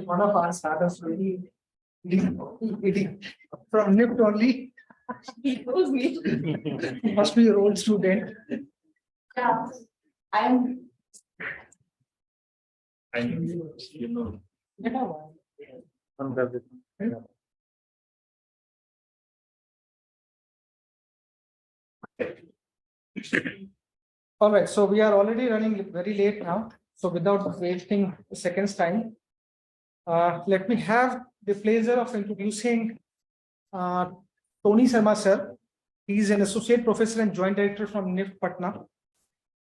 one of our startups really from NIFT only. He knows me. Must be your old student. Yeah, I'm. All right, so we are already running very late now. So without wasting seconds time, let me have the pleasure of introducing Tony Sharma sir. He is an associate professor and joint director from NIFT Patna.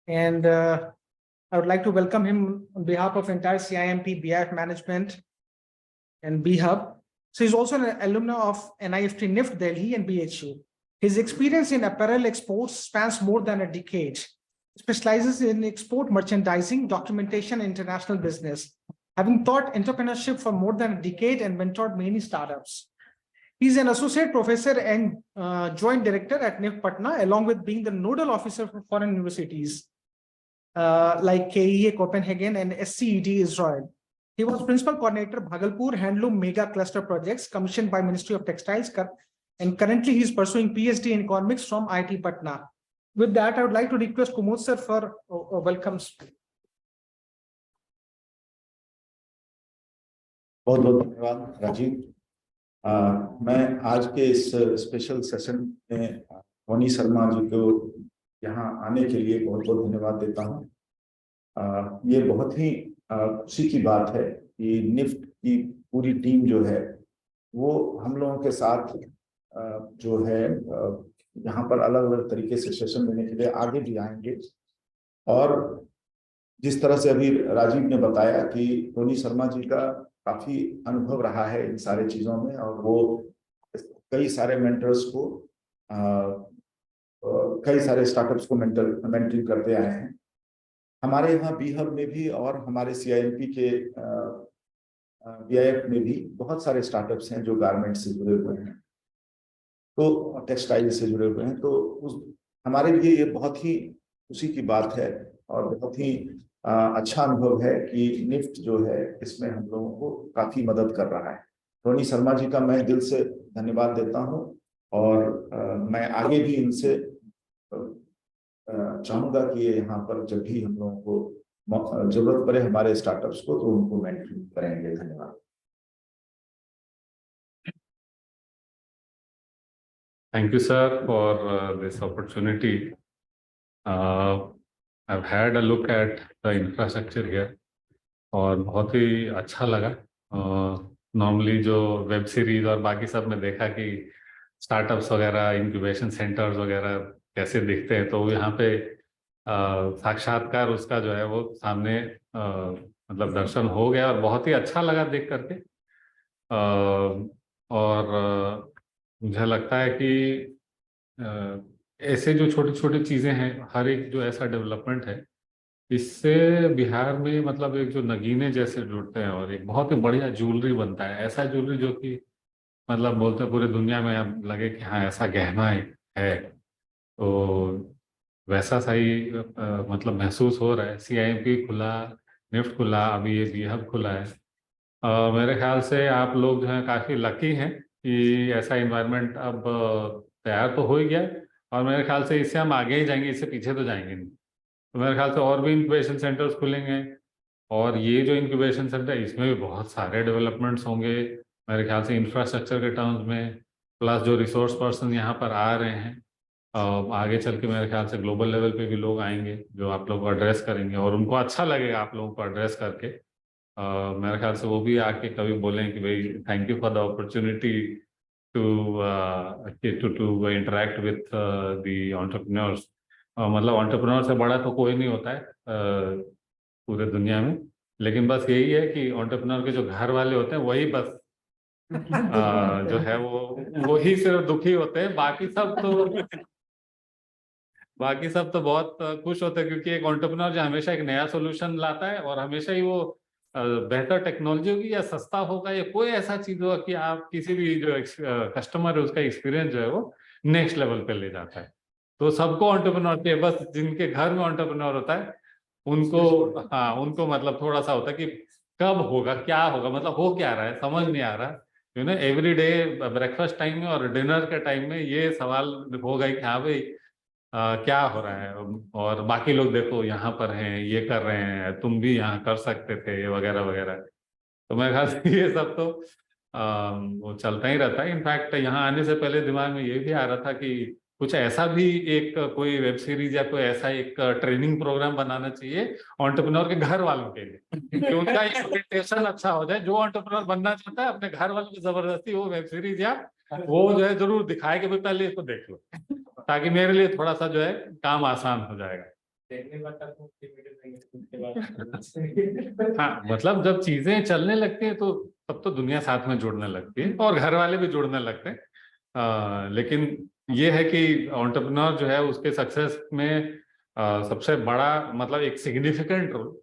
And I would like to welcome him on behalf of entire CIMP, BIF management and BHub. So he's also an alumni of NIFT NIFT Delhi and BHU. His experience in apparel exports spans more than a decade. Specializes in export merchandising, documentation, and international business, having taught entrepreneurship for more than a decade and mentored many startups. He's an associate professor and joint director at NIFT Patna, along with being the nodal officer for foreign universities like KEA Copenhagen and SCET Israel. He was principal coordinator Bhagalpur Handloom Mega Cluster Projects commissioned by Ministry of Textiles, and currently he is pursuing PhD in economics from IIT Patna. With that, I would like to request Kumud sir for a welcome speech. बहुत बहुत धन्यवाद राजीव। मैं आज के इस special session में Tony Sharma ji को यहाँ आने के लिए बहुत बहुत धन्यवाद देता हूँ। ये बहुत ही खुशी की बात है कि निफ्ट की पूरी टीम जो है वो हम लोगों के साथ जो है यहाँ पर अलग अलग तरीके से सेशन देने के लिए आगे भी आएंगे। और जिस तरह से अभी राजीव ने बताया कि टोनी शर्मा जी का काफी अनुभव रहा है इन सारे चीजों में, और वो कई सारे मेंटर्स को कई सारे स्टार्टअप्स को मेंटरिंग करते आए हैं। हमारे यहाँ बीहब में भी और हमारे CIMP के BIF में भी बहुत सारे स्टार्टअप्स हैं जो गारमेंट से जुड़े हुए हैं, तो टेक्सटाइल से जुड़े हुए हैं। तो हमारे लिए ये बहुत ही खुशी की बात है और बहुत ही अच्छा अनुभव है कि निफ्ट जो है इसमें हम लोगों को काफी मदद कर रहा है। टोनी शर्मा जी का मैं दिल से धन्यवाद देता हूं, और मैं आगे भी इनसे चाहूंगा कि यहाँ पर जब भी हम लोगों को जरूरत पड़े हमारे स्टार्टअप्स को, तो उनको मेंटरिंग करेंगे। धन्यवाद। Thank you, sir, for this opportunity. I've had a look at the infrastructure here, और बहुत ही अच्छा लगा। नॉर्मली जो वेब सीरीज और बाकी सब में देखा कि स्टार्टअप्स वगैरह, इंक्यूबेशन सेंटर्स वगैरह कैसे दिखते हैं, तो यहाँ पे साक्षात्कार उसका जो है वो सामने मतलब दर्शन हो गया और बहुत ही अच्छा लगा देख करके। और मुझे लगता है कि ऐसे जो छोटी छोटी चीज़ें हैं, हर एक जो ऐसा डेवलपमेंट है, इससे बिहार में मतलब एक जो नगीने जैसे जुड़ते हैं और एक बहुत ही बढ़िया ज्वेलरी बनता है। ऐसा ज्वेलरी जो कि मतलब बोलते हैं पूरे दुनिया में अब लगे कि हाँ ऐसा गहना है, तो वैसा सही मतलब महसूस हो रहा है। CIMP खुला, निफ्ट खुला, अभी ये बीहब खुला है। मेरे ख्याल से आप लोग जो हैं काफ़ी लकी हैं कि ऐसा इन्वायरमेंट अब तैयार तो हो ही गया, और मेरे ख्याल से इससे हम आगे ही जाएंगे, इससे पीछे तो जाएंगे नहीं। तो मेरे ख्याल से और भी इंक्यूबेशन सेंटर्स खुलेंगे, और ये जो इंक्यूबेशन सेंटर इसमें भी बहुत सारे डेवलपमेंट्स होंगे मेरे ख्याल से इंफ्रास्ट्रक्चर के टर्म्स में, प्लस जो रिसोर्स पर्सन यहाँ पर आ रहे हैं, आगे चल के मेरे ख्याल से ग्लोबल लेवल पे भी लोग आएंगे जो आप लोग को एड्रेस करेंगे, और उनको अच्छा लगेगा आप लोगों को एड्रेस करके। मेरे ख्याल से वो भी आके कभी बोलें कि भाई thank you for the opportunity to interact with the entrepreneurs. मतलब एंटरप्रेन्योर से बड़ा तो कोई नहीं होता है पूरे दुनिया में, लेकिन बस यही है कि एंटरप्रेन्योर के जो घर वाले होते हैं वही बस जो है वो ही सिर्फ दुखी होते हैं, बाकी सब तो बहुत खुश होते हैं, क्योंकि एक एंटरप्रेन्योर जो हमेशा एक नया सोल्यूशन लाता है, और हमेशा ही वो बेहतर टेक्नोलॉजी होगी या सस्ता होगा या कोई ऐसा चीज होगा कि आप किसी भी जो कस्टमर है उसका एक्सपीरियंस जो है वो नेक्स्ट लेवल पे ले जाता है। तो सबको एंटरप्रेन्योर चाहिए, बस जिनके घर में एंटरप्रेन्योर होता है उनको, हाँ उनको मतलब थोड़ा सा होता है कि कब होगा, क्या होगा, मतलब हो क्या रहा है, समझ नहीं आ रहा। एवरी डे ब्रेकफास्ट टाइम में और डिनर के टाइम में ये सवाल होगा कि हाँ भाई क्या हो रहा है, और बाकी लोग देखो यहाँ पर हैं, ये कर रहे हैं, तुम भी यहाँ कर सकते थे, वगैरह वगैरह। तो मेरे ख्याल से ये सब तो वो चलता ही रहता है। इनफैक्ट यहाँ आने से पहले दिमाग में ये भी आ रहा था कि कुछ ऐसा भी एक कोई वेब सीरीज या कोई ऐसा एक ट्रेनिंग प्रोग्राम बनाना चाहिए एंटरप्रेन्योर के घर वालों के लिए, कि उनका एक्सपेक्टेशन अच्छा हो जाए। जो एंटरप्रेन्योर बनना चाहता है अपने घर वालों को जबरदस्ती वो वेब सीरीज या वो जो है जरूर दिखाए कि भाई पहले इसको देख लो, ताकि मेरे लिए थोड़ा सा जो है काम आसान हो जाएगा। हाँ, मतलब जब चीजें चलने लगती हैं तो तब तो दुनिया साथ में जुड़ने लगती है और घर वाले भी जुड़ने लगते हैं। लेकिन ये है कि एंटरप्रेन्योर जो है उसके सक्सेस में सबसे बड़ा मतलब एक सिग्निफिकेंट रोल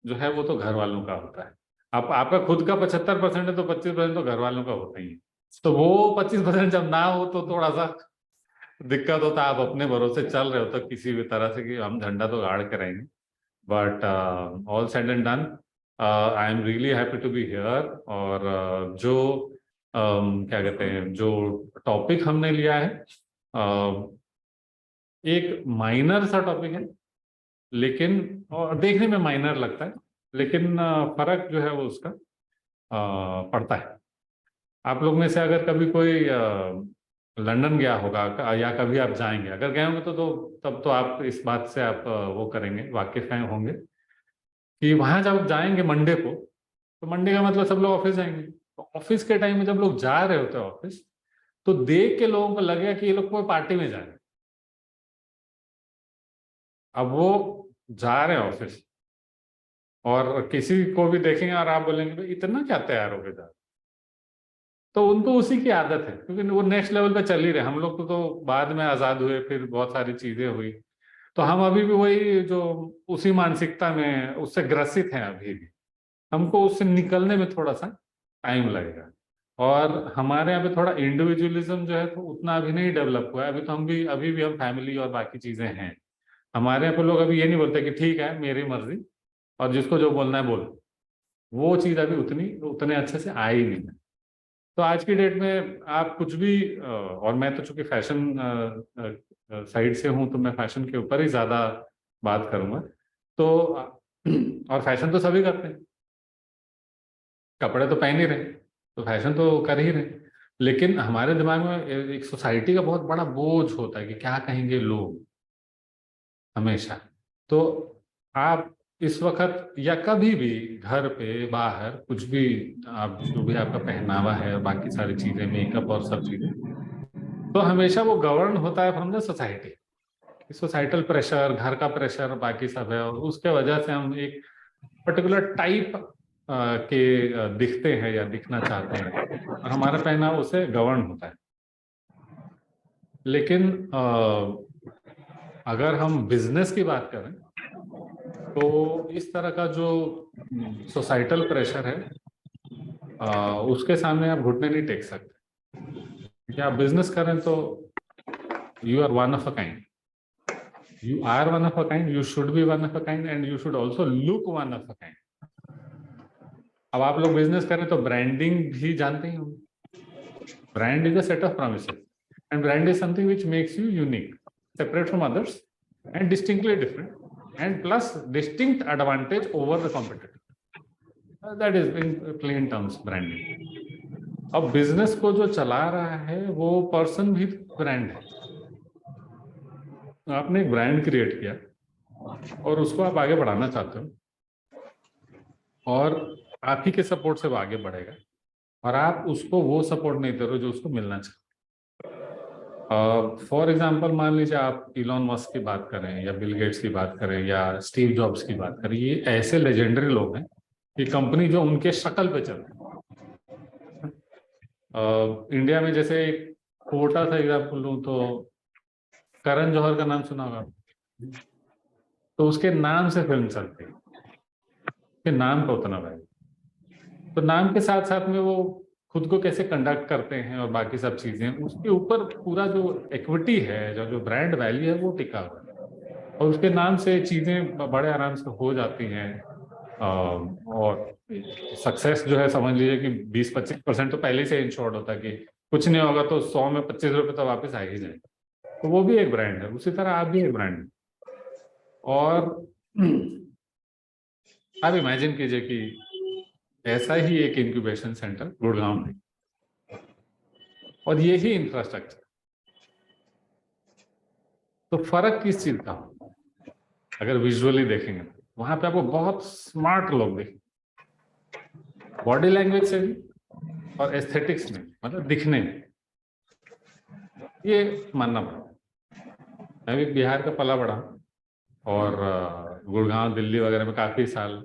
जो है वो तो घर वालों का होता है। आप आपका खुद का 75% है तो 25% तो घर वालों का होता ही है। तो वो 25% जब ना हो तो थोड़ा सा दिक्कत होता है। आप अपने भरोसे चल रहे हो तो किसी भी तरह से कि हम झंडा तो गाड़ के रहेंगे, but all said and done I am really happy to be here. और जो क्या कहते हैं, जो टॉपिक हमने लिया है एक माइनर सा टॉपिक है, लेकिन और देखने में माइनर लगता है, लेकिन फर्क जो है वो उसका पड़ता है। आप लोग में से अगर कभी कोई लंदन गया होगा या कभी आप जाएंगे, अगर गए होंगे तो तब तो आप इस बात से आप वो करेंगे, वाकिफ हैं होंगे कि वहां जब जाएंगे मंडे को, तो मंडे का मतलब सब लोग ऑफिस जाएंगे। तो ऑफिस के टाइम में जब लोग जा रहे होते हैं ऑफिस, तो देख के लोगों को लगेगा कि ये लोग कोई पार्टी में जा रहे हैं। अब वो जा रहे हैं ऑफिस और किसी को भी देखेंगे और आप बोलेंगे भाई इतना क्या तैयार हो गए जा रहे, तो उनको उसी की आदत है, क्योंकि वो नेक्स्ट लेवल पे चल ही रहे। हम लोग तो बाद में आजाद हुए, फिर बहुत सारी चीजें हुई, तो हम अभी भी वही जो उसी मानसिकता में उससे ग्रसित हैं अभी भी। हमको उससे निकलने में थोड़ा सा टाइम लगेगा। और हमारे यहाँ पे थोड़ा इंडिविजुअलिज्म जो है तो उतना अभी नहीं डेवलप हुआ है। अभी भी हम फैमिली और बाकी चीजें हैं। हमारे यहाँ पे लोग अभी ये नहीं बोलते कि ठीक है मेरी मर्जी और जिसको जो बोलना है बोलो। वो चीज अभी उतने अच्छे से आई नहीं है। तो आज की डेट में आप कुछ भी और मैं तो चूंकि फैशन साइड से हूं तो मैं फैशन के ऊपर ही ज्यादा बात करूंगा। तो और फैशन तो सभी करते हैं, कपड़े तो पहन ही रहे, तो फैशन तो कर ही रहे। लेकिन हमारे दिमाग में एक सोसाइटी का बहुत बड़ा बोझ होता है कि क्या कहेंगे लोग हमेशा। तो आप इस वक्त या कभी भी घर पे बाहर कुछ भी, आप जो भी आपका पहनावा है और बाकी सारी चीजें, मेकअप और सब चीजें, तो हमेशा वो गवर्न होता है from the society. Societal pressure, घर का प्रेशर, बाकी सब है, और उसके वजह से हम एक पर्टिकुलर टाइप के दिखते हैं या दिखना चाहते हैं, और हमारा पहनावा उससे गवर्न होता है। लेकिन अगर हम बिजनेस की बात करें तो इस तरह का जो सोसाइटल प्रेशर है उसके सामने आप घुटने नहीं टेक सकते। क्योंकि आप बिजनेस करें तो you are one of a kind, you are one of a kind, you should be one of a kind, and you should also look one of a kind. अब आप लोग बिजनेस करें तो ब्रांडिंग भी जानते ही होंगे। Brand is a set of promises and brand is something which makes you unique, separate from others and distinctly different, and plus distinct advantage over the competitor. That is in plain terms branding. अब business को जो चला रहा है वो person भी brand है। आपने एक ब्रांड क्रिएट किया और उसको आप आगे बढ़ाना चाहते हो, और आप ही के सपोर्ट से वो आगे बढ़ेगा, और आप उसको वो सपोर्ट नहीं दे रहे हो जो उसको मिलना चाहिए। फॉर एग्जांपल मान लीजिए आप इलॉन मस्क की बात करें या बिल गेट्स की बात करें या स्टीव जॉब्स की बात करें, ये ऐसे लेजेंडरी लोग हैं कि कंपनी जो उनके शक्ल पे चलती है। इंडिया में जैसे एक छोटा सा एग्जाम्पल लूँ तो करण जौहर का नाम सुना होगा, तो उसके नाम से फिल्म चलती है, उसके नाम का उतना वैल्यू। तो नाम के साथ साथ में वो खुद को कैसे कंडक्ट करते हैं और बाकी सब चीजें, उसके ऊपर पूरा जो इक्विटी है, जो ब्रांड वैल्यू है वो टिका हुआ है, और उसके नाम से चीजें बड़े आराम से हो जाती हैं। और सक्सेस जो है समझ लीजिए कि 20-25% तो पहले से इंश्योर्ड होता है कि कुछ नहीं होगा तो 100 में 25 रुपए तो वापस आ ही जाएंगे। तो वो भी एक ब्रांड है, उसी तरह आप भी एक ब्रांड है। और आप इमेजिन कीजिए कि ऐसा ही एक इंक्यूबेशन सेंटर गुड़गांव में, और यही इंफ्रास्ट्रक्चर, तो फर्क किस चीज का हो? अगर विजुअली देखेंगे तो वहां पे आपको बहुत स्मार्ट लोग देखेंगे, बॉडी लैंग्वेज से भी और एस्थेटिक्स में, मतलब दिखने में, ये मानना पड़ा। मैं भी बिहार का पला बड़ा और गुड़गांव दिल्ली वगैरह में काफी साल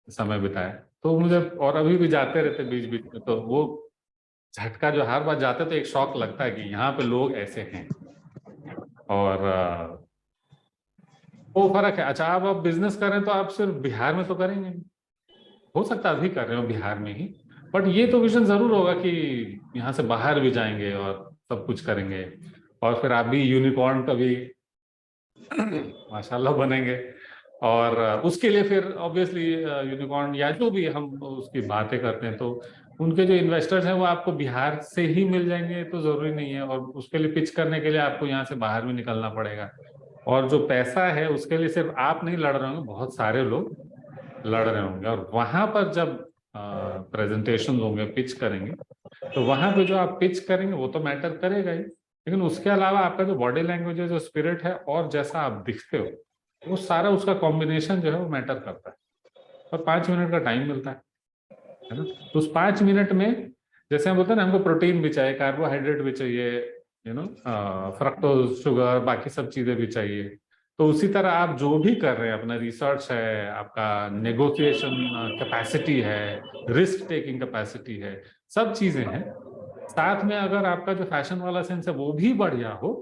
समय बिताया, तो मुझे, और अभी भी जाते रहते बीच बीच में, तो वो झटका जो हर बार जाते तो एक शौक लगता है कि यहाँ पे लोग ऐसे हैं। और वो फर्क है। अच्छा, आप बिजनेस कर रहे हैं तो आप सिर्फ बिहार में तो करेंगे नहीं, हो सकता है अभी कर रहे हो बिहार में ही, बट ये तो विजन जरूर होगा कि यहाँ से बाहर भी जाएंगे और सब कुछ करेंगे, और फिर आप भी यूनिकॉर्न कभी माशाल्लाह बनेंगे। और उसके लिए फिर ऑब्वियसली यूनिकॉर्न या जो भी हम उसकी बातें करते हैं, तो उनके जो इन्वेस्टर्स हैं वो आपको बिहार से ही मिल जाएंगे तो जरूरी नहीं है, और उसके लिए पिच करने के लिए आपको यहाँ से बाहर भी निकलना पड़ेगा। और जो पैसा है उसके लिए सिर्फ आप नहीं लड़ रहे होंगे, बहुत सारे लोग लड़ रहे होंगे। और वहां पर जब प्रेजेंटेशन होंगे, पिच करेंगे, तो वहां पे जो आप पिच करेंगे वो तो मैटर करेगा ही, लेकिन उसके अलावा आपका जो बॉडी लैंग्वेज है, जो स्पिरिट है, और जैसा आप दिखते हो, वो सारा उसका कॉम्बिनेशन जो है वो मैटर करता है। और 5 मिनट का टाइम मिलता है ना, तो उस 5 मिनट में जैसे हम बोलते हैं ना, हमको प्रोटीन भी चाहिए, कार्बोहाइड्रेट भी चाहिए, फ्रक्टोज, शुगर, बाकी सब चीजें भी चाहिए। तो उसी तरह आप जो भी कर रहे हैं, अपना रिसर्च है, आपका नेगोशिएशन कैपेसिटी है, रिस्क टेकिंग कैपेसिटी है, सब चीजें हैं, साथ में अगर आपका जो फैशन वाला सेंस है वो भी बढ़िया हो,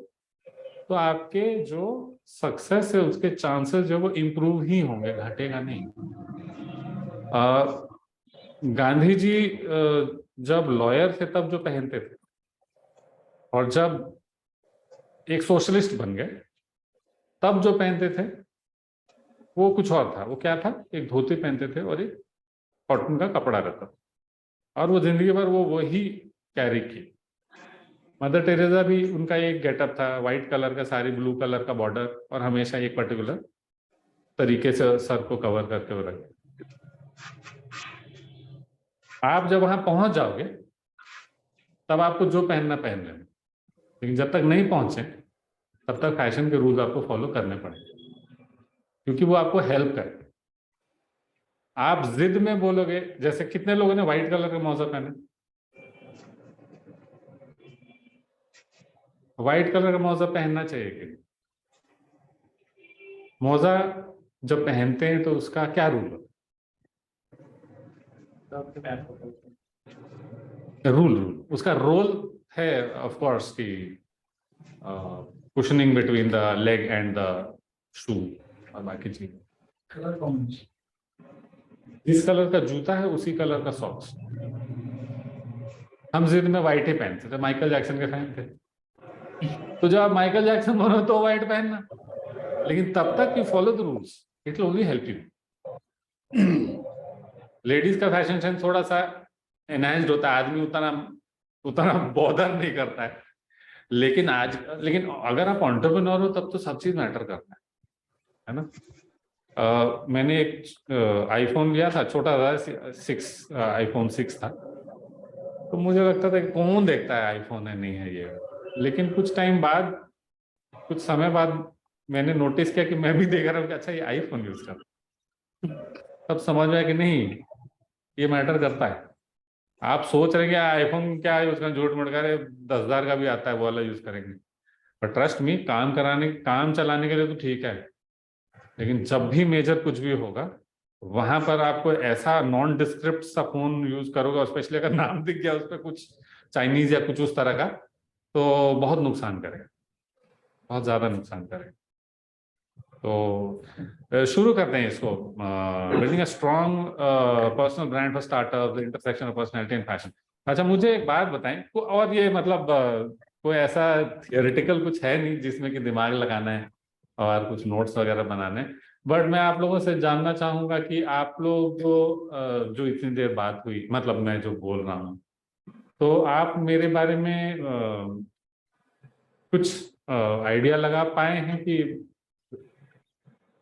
तो आपके जो सक्सेस है उसके चांसेस जो वो इम्प्रूव ही होंगे, घटेगा नहीं। गांधी जी जब लॉयर थे तब जो पहनते थे, और जब एक सोशलिस्ट बन गए तब जो पहनते थे वो कुछ और था। वो क्या था? एक धोती पहनते थे और एक कॉटन का कपड़ा रहता था, और वो जिंदगी भर वो वही कैरी की। मदर टेरेसा भी उनका एक गेटअप था, व्हाइट कलर का साड़ी, ब्लू कलर का बॉर्डर, और हमेशा एक पर्टिकुलर तरीके से सर को कवर करके वो रखे। आप जब वहां पहुंच जाओगे तब आपको जो पहनना पहन लेना, लेकिन जब तक नहीं पहुंचे तब तक फैशन के रूल्स आपको फॉलो करने पड़ेंगे, क्योंकि वो आपको हेल्प करे। आप जिद में बोलोगे, जैसे कितने लोगों ने व्हाइट कलर का मौजा पहना? व्हाइट कलर का मौजा पहनना चाहिए कि मौजा जब पहनते हैं तो उसका क्या रूल है? रूल उसका रोल है ऑफ कोर्स कि cushioning between the leg and the shoe और बाकी चीज। कलर कॉम्बिनेशन, जिस कलर का जूता है उसी कलर का सॉक्स। हम जिद में व्हाइट ही पहनते थे, माइकल जैक्सन के फैन थे, तो जब आप माइकल जैक्सन बनो तो व्हाइट पहनना, लेकिन तब तक you follow the rules, it will only help you. Ladies का फैशन सेंस थोड़ा सा एनहांस्ड होता है, आदमी उतना बॉदर नहीं करता है, लेकिन अगर आप एंटरप्रेन्योर हो तब तो सब चीज मैटर करता है ना। मैंने एक आईफोन लिया था, छोटा था, आईफोन 6 था, तो मुझे लगता था कि कौन देखता है आईफोन है नहीं है ये, लेकिन कुछ समय बाद मैंने नोटिस किया कि मैं भी देख रहा हूँ कि अच्छा ये आईफोन यूज कर, तब समझ में आया कि नहीं, ये मैटर करता है। आप सोच रहे हैं कि आईफोन क्या यूज करें, झूठ मूठ कर 10,000 का भी आता है वो वाला यूज करेंगे, पर ट्रस्ट मी, काम चलाने के लिए तो ठीक है, लेकिन जब भी मेजर कुछ भी होगा वहां पर आपको ऐसा नॉन डिस्क्रिप्ट सा फोन यूज करोगे, और स्पेशली अगर नाम दिख गया उस पर कुछ चाइनीज या कुछ उस तरह का, तो बहुत नुकसान करेगा, बहुत ज्यादा नुकसान करेगा। तो शुरू करते हैं इसको, building a strong personal brand for startup, the intersection of personality and fashion. अच्छा, मुझे एक बात बताएं, और ये मतलब कोई ऐसा थियोरेटिकल कुछ है नहीं जिसमें कि दिमाग लगाना है और कुछ नोट्स वगैरह बनाने हैं, बट मैं आप लोगों से जानना चाहूंगा कि आप लोग जो इतनी देर बात हुई, मतलब मैं जो बोल रहा हूँ, तो आप मेरे बारे में कुछ आइडिया लगा पाए हैं कि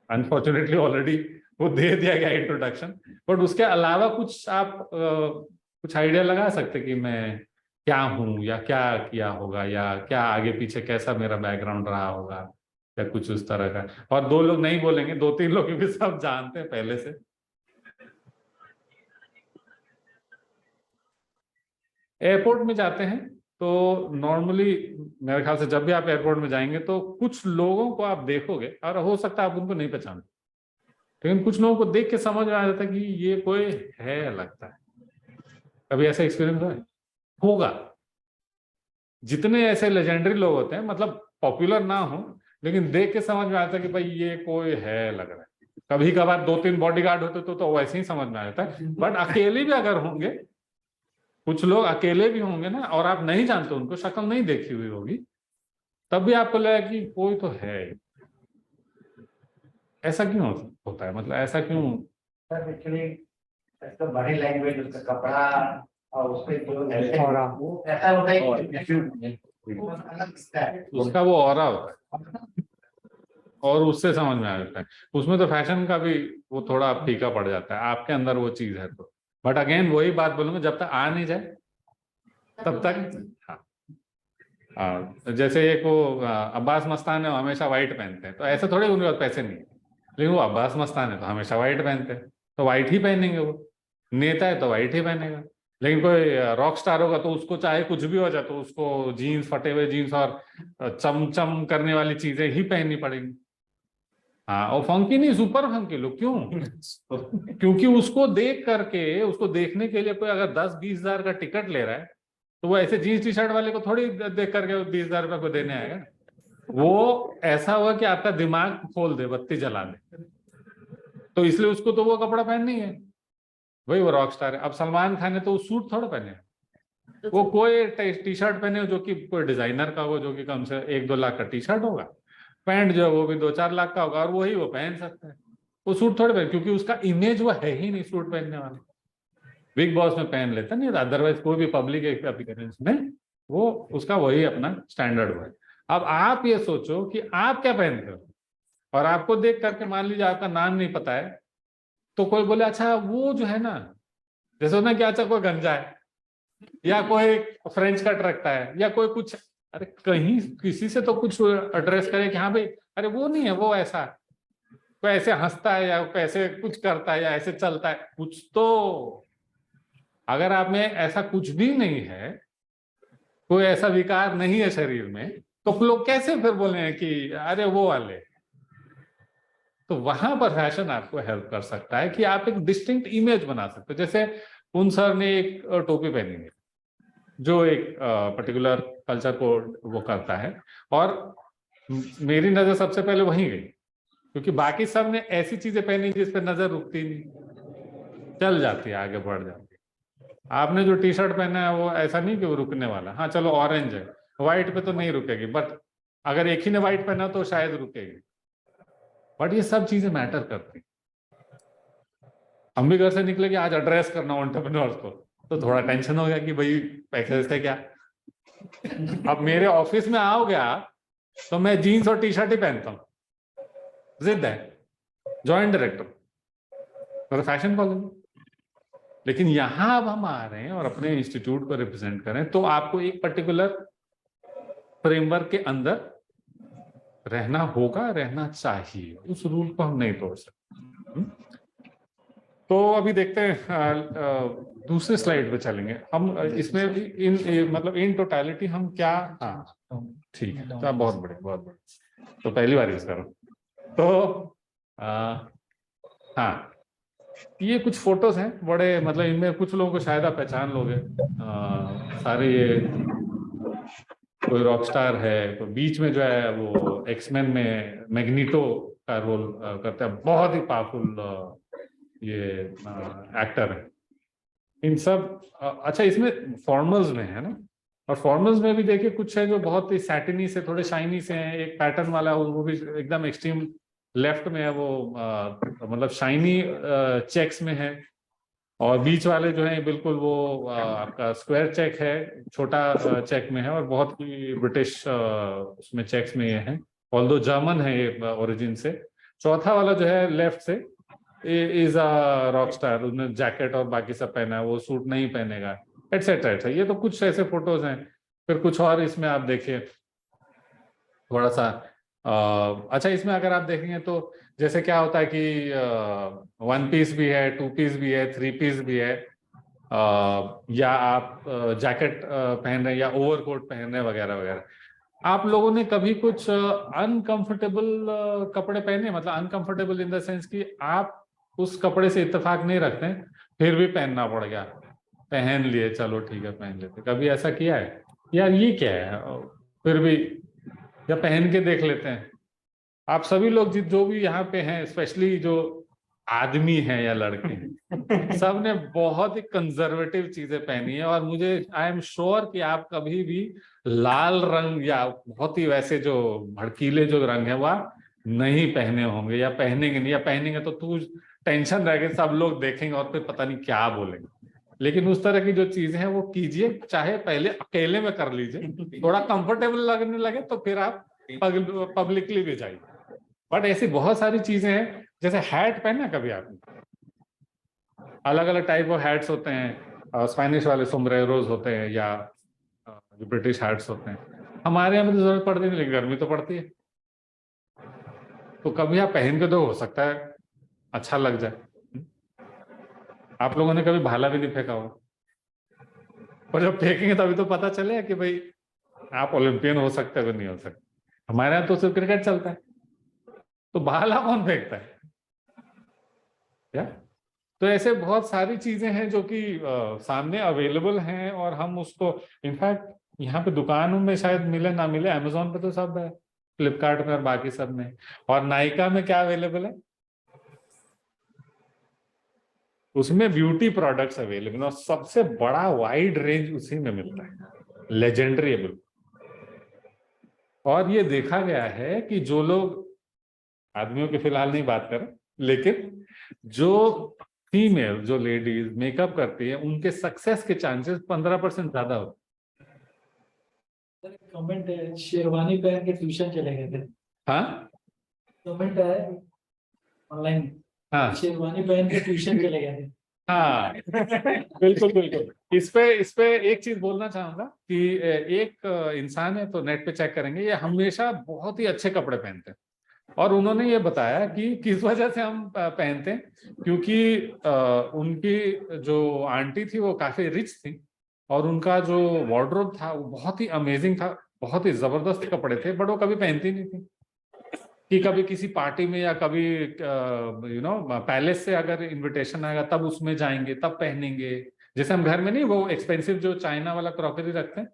अनफॉर्चुनेटली ऑलरेडी वो दे दिया गया इंट्रोडक्शन, बट उसके अलावा कुछ आप कुछ आइडिया लगा सकते कि मैं क्या हूँ या क्या किया होगा या क्या आगे पीछे कैसा मेरा बैकग्राउंड रहा होगा या कुछ उस तरह का। और 2 लोग नहीं बोलेंगे, 2-3 लोग भी सब जानते हैं पहले से। एयरपोर्ट में जाते हैं तो नॉर्मली मेरे ख्याल से जब भी आप एयरपोर्ट में जाएंगे तो कुछ लोगों को आप देखोगे, और हो सकता है आप उनको नहीं पहचानते, लेकिन कुछ लोगों को देख के समझ में आ जाता है कि ये कोई है लगता है। कभी ऐसा एक्सपीरियंस हुआ है? होगा। जितने ऐसे लेजेंडरी लोग होते हैं, मतलब पॉपुलर ना हो, लेकिन देख के समझ में आता है कि भाई ये कोई है लग रहा है। कभी कभार 2-3 बॉडीगार्ड होते तो वैसे ही समझ में आ जाता है, बट अकेले भी अगर होंगे, कुछ लोग अकेले भी होंगे ना, और आप नहीं जानते उनको, शक्ल नहीं देखी हुई होगी, तब भी आपको लगेगा कि कोई तो है। ऐसा क्यों होता है? मतलब ऐसा क्यों? सर एक्चुअली इसका बॉडी लैंग्वेज, उसका कपड़ा और उसके जो वो ऐसा होता है कि वो अलग दिखता है। उसका वो ऑरा होता है और उससे समझ में आ जाता है। उसमें तो फैशन का भी वो थोड़ा फीका पड़ जाता है, आपके अंदर वो चीज है तो। बट अगेन वही बात बोलूंगा, जब तक आ नहीं जाए तब तक। हाँ, जैसे एक वो अब्बास मस्तान है, वो हमेशा व्हाइट पहनते हैं, तो ऐसे थोड़े उनके पास पैसे नहीं है, लेकिन वो अब्बास मस्तान है तो हमेशा व्हाइट पहनते हैं, तो व्हाइट ही पहनेंगे। वो नेता है तो व्हाइट ही पहनेगा। लेकिन कोई रॉक स्टार होगा तो उसको चाहे कुछ भी हो जाए तो उसको जीन्स, फटे हुए जीन्स और चमचम करने वाली चीजें ही पहननी पड़ेंगी। हाँ, और फंकी नहीं, सुपर फंकी लोग। क्यों? क्योंकि उसको देख करके, उसको देखने के लिए कोई अगर 10-20 हजार का टिकट ले रहा है तो वो ऐसे जीन्स टी शर्ट वाले को थोड़ी देख करके 20 हजार रुपये को देने आएगा। वो ऐसा हुआ कि आपका दिमाग खोल दे, बत्ती जला दे, तो इसलिए उसको तो वो कपड़ा पहननी है। वही वो रॉक स्टार है। अब सलमान खान है तो वो सूट थोड़ा पहने, वो कोई टी शर्ट पहने जो कि कोई डिजाइनर का हो, जो कि कम से 1-2 लाख का टी शर्ट होगा, पैंट जो है वो भी 2-4 लाख का होगा, और वही वो पहन सकता है। वो सूट थोड़े पहन, क्योंकि उसका इमेज वो है ही नहीं सूट पहनने वाला। बिग बॉस में पहन लेता नहीं, अदरवाइज कोई भी पब्लिक अपीयरेंस में वो उसका वही अपना स्टैंडर्ड हुआ है। अब आप ये सोचो कि आप क्या पहनते हो, और आपको देख करके मान लीजिए आपका नाम नहीं पता है, तो कोई बोले अच्छा वो जो है ना, जैसे ना कि अच्छा कोई गंजा है या कोई फ्रेंच कट रखता है या कोई कुछ, अरे कहीं किसी से तो कुछ एड्रेस करे कि हाँ भाई अरे वो नहीं है, वो ऐसा कोई ऐसे हंसता है या ऐसे कुछ करता है या ऐसे चलता है कुछ तो। अगर आप में ऐसा कुछ भी नहीं है, कोई ऐसा विकार नहीं है शरीर में, तो लोग कैसे फिर बोले कि अरे वो वाले। तो वहां पर फैशन आपको हेल्प कर सकता है कि आप एक डिस्टिंक्ट इमेज बना सकते हो। जैसे उन सर ने एक टोपी पहनी है जो एक पर्टिकुलर कल्चर को वो करता है, और मेरी नजर सबसे पहले वहीं गई, क्योंकि बाकी सब ने ऐसी चीजें पहनी जिस पर नजर रुकती नहीं, चल जाती है, आगे बढ़ जाती है। आपने जो टी शर्ट पहना है वो ऐसा नहीं कि वो रुकने वाला, हाँ चलो ऑरेंज है, व्हाइट पे तो नहीं रुकेगी, बट अगर एक ही ने व्हाइट पहना तो शायद रुकेगी। बट ये सब चीजें मैटर करती। हम भी घर से निकले कि आज एड्रेस करना एंटरप्रेन्योर्स को, तो थोड़ा टेंशन हो गया कि भाई पैकेज थे क्या। अब मेरे ऑफिस में आओगे आप तो मैं जीन्स और टी शर्ट ही पहनता हूँ, जिद है, जॉइंट डायरेक्टर मेरा फैशन कॉलेज। लेकिन यहां अब हम आ रहे हैं और अपने इंस्टीट्यूट को रिप्रेजेंट करें, तो आपको एक पर्टिकुलर फ्रेमवर्क के अंदर रहना होगा, रहना चाहिए, उस रूल को हम नहीं तोड़ सकते। तो अभी देखते हैं दूसरे स्लाइड पे चलेंगे हम। इसमें भी मतलब इन टोटलिटी हम क्या, हाँ ठीक है, तो बहुत बढ़िया, बहुत बढ़िया। तो पहली बार यूज करो तो हाँ, ये कुछ फोटोज हैं बड़े, मतलब इनमें कुछ लोगों को शायद आप पहचान लोगे। सारे ये कोई रॉक स्टार है, कोई बीच में जो है वो एक्समैन में मैग्नीटो का रोल करता है, बहुत ही पावरफुल ये एक्टर है। इन सब अच्छा, इसमें फॉर्मल्स में है ना, और फॉर्मल्स में भी देखिए कुछ है जो बहुत ही सैटिनी से, थोड़े शाइनी से हैं, एक पैटर्न वाला वो भी एकदम एक्सट्रीम लेफ्ट में है वो मतलब शाइनी चेक्स में है, और बीच वाले जो है बिल्कुल वो आपका स्क्वायर चेक है, छोटा चेक में है, और बहुत ही ब्रिटिश उसमें चेक्स में ये है, ऑल्दो जर्मन है ये ओरिजिन से। चौथा वाला जो है लेफ्ट से इज अ रॉक स्टार, उसने जैकेट और बाकी सब पहना है, वो सूट नहीं पहनेगा, एटसेट्रा एटसेट्रा। ये तो कुछ ऐसे फोटोज हैं। फिर कुछ और इसमें आप देखिए थोड़ा सा अच्छा, इसमें अगर आप देखेंगे तो जैसे क्या होता है कि 1 पीस भी है, 2 पीस भी है, 3 पीस भी है, या आप जैकेट पहन रहे हैं या ओवरकोट पहन रहे हैं वगैरह वगैरह। आप लोगों ने कभी कुछ अनकंफर्टेबल कपड़े पहने, मतलब अनकंफर्टेबल इन द सेंस कि आप उस कपड़े से इत्तेफाक नहीं रखते हैं, फिर भी पहनना पड़ गया, पहन लिए, चलो ठीक है पहन लेते, कभी ऐसा किया है? यार ये क्या है, फिर भी, या पहन के देख लेते हैं। आप सभी लोग जो भी यहाँ पे हैं, स्पेशली जो आदमी हैं या लड़के हैं, सब ने बहुत ही कंजर्वेटिव चीजें पहनी है, और मुझे आई एम श्योर कि आप कभी भी लाल रंग या बहुत ही वैसे जो भड़कीले जो रंग है वह नहीं पहने होंगे, या पहनेंगे नहीं, या पहनेंगे तो तू टेंशन रहेगी, सब लोग देखेंगे और फिर पता नहीं क्या बोलेंगे। लेकिन उस तरह की जो चीजें हैं वो कीजिए, चाहे पहले अकेले में कर लीजिए, थोड़ा कंफर्टेबल लगने लगे तो फिर आप पब्लिकली भी जाइए। बट ऐसी बहुत सारी चीजें हैं, जैसे हैट पहना कभी आपने, अलग अलग टाइप ऑफ हैट्स होते हैं, स्पेनिश वाले सोम्ब्रेरोज होते हैं, या जो ब्रिटिश हैट्स होते हैं। हमारे यहाँ में तो जरूरत पड़ती नहीं, लेकिन गर्मी तो पड़ती है, तो कभी आप पहन के दो, हो सकता है अच्छा लग जाए। आप लोगों ने कभी भाला भी नहीं फेंका हो, और जब फेंकेंगे तभी तो पता चलेगा कि भाई आप ओलंपियन हो सकते हो नहीं हो सकते। हमारे यहाँ तो सिर्फ क्रिकेट चलता है, तो भाला कौन फेंकता है क्या? तो ऐसे बहुत सारी चीजें हैं जो कि सामने अवेलेबल हैं, और हम उसको इनफैक्ट यहाँ पे दुकानों में शायद मिले ना मिले, अमेजोन पे तो सब है, फ्लिपकार्ट में और बाकी सब में। और नायका में क्या अवेलेबल है, उसमें ब्यूटी प्रोडक्ट्स अवेलेबल, और सबसे बड़ा वाइड रेंज उसी में मिलता है, लेजेंडरी है बिल्कुल। और ये देखा गया है कि जो लोग, आदमियों की फिलहाल नहीं बात करें, लेकिन जो फीमेल, जो लेडीज मेकअप करती है, उनके सक्सेस के चांसेस 15% ज्यादा होते सर, कमेंट है, शेरवानी पहन के ट्यूशन चले गए थे। हैं। हाँ कमेंट है ऑनलाइन, हाँ शेरवानी पहन के ट्यूशन चले गए थे। हाँ बिल्कुल बिल्कुल। इस पे एक चीज बोलना चाहूंगा कि एक इंसान है, तो नेट पे चेक करेंगे, ये हमेशा बहुत ही अच्छे कपड़े पहनते हैं, और उन्होंने ये बताया कि किस वजह से हम पहनते हैं, क्योंकि उनकी जो आंटी थी वो काफी रिच थी, और उनका जो वार्डरोब था वो बहुत ही अमेजिंग था, बहुत ही जबरदस्त कपड़े थे, बट वो कभी पहनती नहीं थी, कि कभी किसी पार्टी में या कभी पैलेस से अगर इनविटेशन आएगा तब उसमें जाएंगे, तब पहनेंगे। जैसे हम घर में नहीं वो एक्सपेंसिव जो चाइना वाला क्रॉकरी रखते हैं,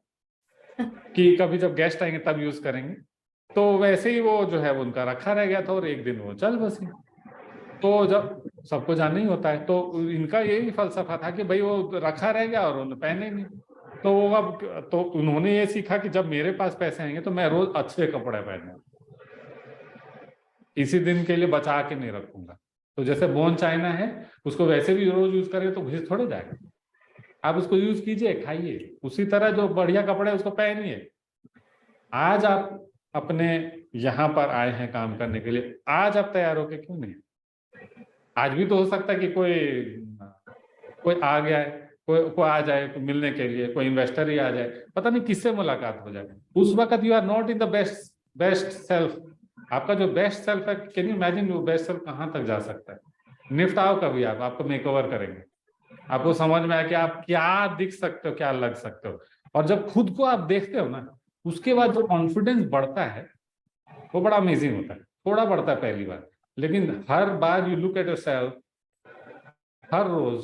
कि कभी जब गेस्ट आएंगे तब यूज करेंगे, तो वैसे ही वो जो है वो उनका रखा रह गया था, और एक दिन वो चल बसी। तो जब सबको जाना ही होता है, तो इनका यही फलसफा था कि भाई वो रखा रह गया और उन्होंने पहने नहीं, तो वो अब तो उन्होंने ये सीखा कि जब मेरे पास पैसे आएंगे तो मैं रोज अच्छे कपड़े पहनूंगा, इसी दिन के लिए बचा के नहीं रखूंगा। तो जैसे बोन चाइना है, उसको वैसे भी रोज यूज करें तो घिस थोड़े जाएगा, आप उसको यूज कीजिए, खाइए। उसी तरह जो बढ़िया कपड़े उसको पहनिए। आज आप अपने यहाँ पर आए हैं काम करने के लिए, आज आप तैयार होके क्यों नहीं? आज भी तो हो सकता है कि कोई आ गया है, कोई आ जाए मिलने के लिए, कोई इन्वेस्टर ही आ जाए, पता नहीं किससे मुलाकात हो जाए, उस वक्त you are not in the best self. आपका जो बेस्ट सेल्फ है, कैन यू इमेजिन वो बेस्ट सेल्फ कहाँ तक जा सकता है? निफ्ट आओ कभी, आप आपको मेकओवर करेंगे, आपको समझ में आया कि आप क्या दिख सकते हो, क्या लग सकते हो। और जब खुद को आप देखते हो ना, उसके बाद जो कॉन्फिडेंस बढ़ता है वो बड़ा अमेजिंग होता है। थोड़ा बढ़ता है पहली बार, लेकिन हर बार यू लुक एट योरसेल्फ हर रोज,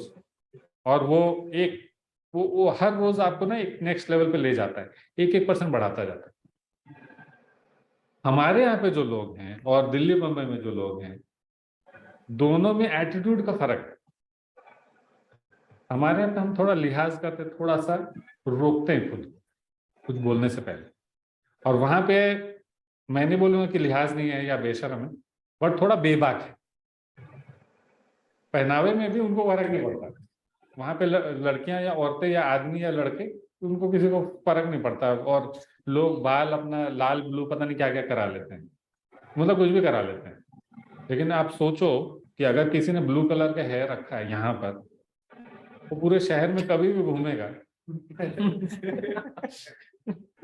और वो हर रोज आपको ना एक नेक्स्ट लेवल पे ले जाता है, 1% बढ़ाता जाता है। हमारे यहाँ पे जो लोग हैं और दिल्ली बम्बई में जो लोग हैं, दोनों में एटीट्यूड का फर्क है। हमारे यहाँ पे हम थोड़ा लिहाज करते, थोड़ा सा रोकते हैं खुद कुछ बोलने से पहले, और वहां पे मैं नहीं बोलूंगा कि लिहाज नहीं है या बेशर्म है, बट थोड़ा बेबाक है। पहनावे में भी उनको फर्क नहीं पड़ता। वहां पे लड़कियां या औरतें या आदमी या लड़के, उनको किसी को फर्क नहीं पड़ता। और लोग बाल अपना लाल ब्लू पता नहीं क्या क्या करा लेते हैं, मतलब कुछ भी करा लेते हैं। लेकिन आप सोचो कि अगर किसी ने ब्लू कलर का हेयर रखा है यहाँ पर, वो पूरे शहर में कभी भी घूमेगा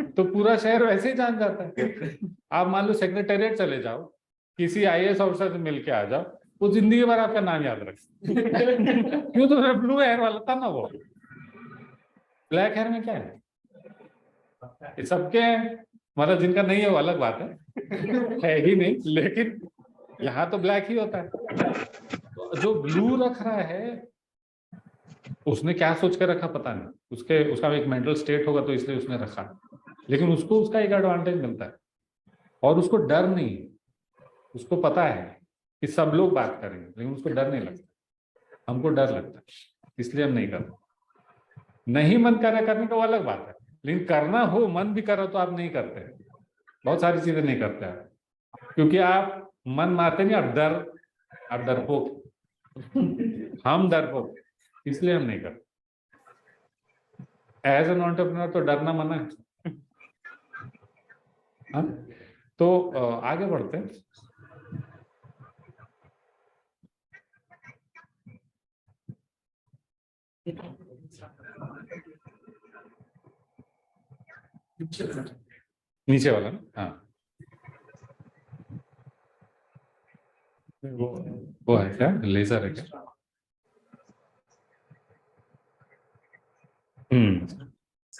तो पूरा शहर वैसे ही जान जाता है। आप मान लो सेक्रेटेरिएट चले जाओ, किसी आईएएस ऑफिसर से मिल के आ जाओ, वो जिंदगी भर आपका नाम याद रखे। क्यों? तो ब्लू हेयर वाला था ना वो। ब्लैक हेयर में क्या है? ये सबके हैं, मतलब जिनका नहीं है वो अलग बात है ही नहीं, लेकिन यहाँ तो ब्लैक ही होता है। जो ब्लू रख रहा है उसने क्या सोच कर रखा पता नहीं, उसका एक मेंटल स्टेट होगा तो इसलिए उसने रखा, लेकिन उसको उसका एक एडवांटेज मिलता है और उसको डर नहीं है। उसको पता है कि सब लोग बात करेंगे, लेकिन उसको डर नहीं लगता। हमको डर लगता है, इसलिए हम नहीं करते। नहीं मन कर रहा करने का वो अलग बात है, लेकिन करना हो, मन भी कर रहा तो आप नहीं करते। बहुत सारी चीजें नहीं करते आप, क्योंकि आप मन मारते नहीं, आप डरपोक। हम डरपोक, इसलिए हम नहीं करते। एज एन एंटरप्रेन्योर तो डरना मना है। हाँ? तो आगे बढ़ते हैं। नीचे वाला ना? हाँ, वो है क्या? लेजर है क्या?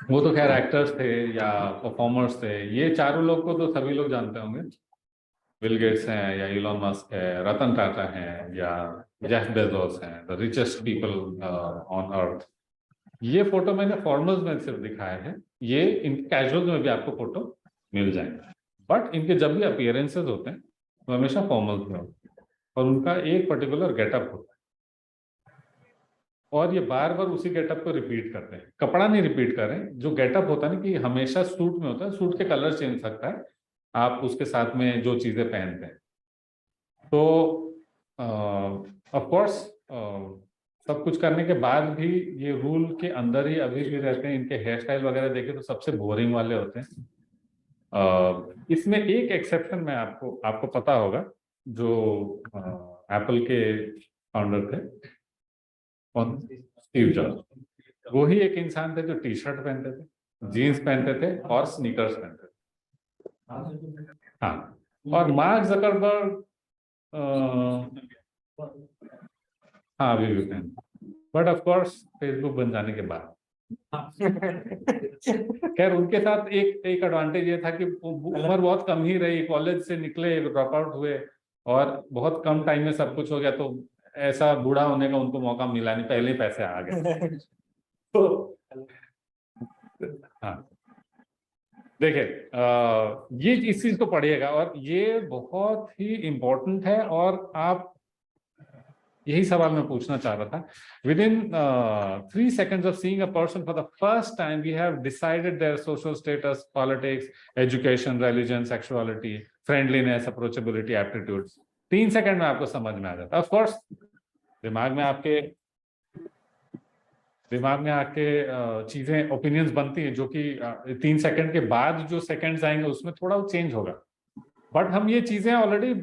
वो तो खैर एक्टर्स थे या परफॉर्मर्स थे। ये चारों लोग को तो सभी लोग जानते होंगे। बिल गेट्स हैं या इलॉन मस्क है, रतन टाटा हैं या जेफ बेजोस हैं, the richest people on earth. ये फोटो मैंने फॉर्मल्स में सिर्फ दिखाया है, ये इन कैजुअल में भी आपको फोटो मिल जाएंगे। बट इनके जब भी अपीयरेंसेस होते हैं वो हमेशा फॉर्मल्स में होते हैं और उनका एक पर्टिकुलर गेटअप होता है और ये बार बार उसी गेटअप को रिपीट करते हैं। कपड़ा नहीं रिपीट कर रहे हैं, जो गेटअप होता है ना कि हमेशा सूट में होता है, सूट के कलर चेंज सकता है आप उसके साथ में जो चीजें पहनते हैं। तो ऑफ कोर्स सब कुछ करने के बाद भी ये रूल के अंदर ही अभी भी रहते हैं। इनके हेयर स्टाइल वगैरह देखे तो सबसे बोरिंग वाले होते हैं। इसमें एक एक्सेप्शन में आपको पता होगा, जो एप्पल के फाउंडर थे, कौन? Steve jobs. वो ही एक इंसान थे जो टी शर्ट पहनते थे, जीन्स पहनते थे और स्नीकर्स पहनते थे। हाँ, और मार्क जकरबर्ग हाँ अभी भी पहनते, बट ऑफ कोर्स फेसबुक बन जाने के बाद। खैर उनके साथ एक एडवांटेज ये था कि उम्र बहुत कम ही रही, कॉलेज से निकले, ड्रॉप आउट हुए और बहुत कम टाइम में सब कुछ हो गया, तो ऐसा बूढ़ा होने का उनको मौका मिला नहीं, पहले ही पैसे आ गए। तो हाँ, देखिए ये इस चीज को पढ़िएगा और ये बहुत ही इम्पोर्टेंट है। और आप, यही सवाल मैं पूछना चाह रहा था, within 3 seconds of seeing a person for the first time we have decided their social status, politics, education, religion, sexuality, friendliness, approachability, aptitude. 3 second में आपको समझ में आ जाता है। ऑफ कोर्स दिमाग में आपके चीजें, ओपिनियंस बनती हैं, जो कि 3 सेकंड के बाद जो सेकंड्स आएंगे उसमें थोड़ा वो चेंज होगा, बट हम ये चीजें ऑलरेडी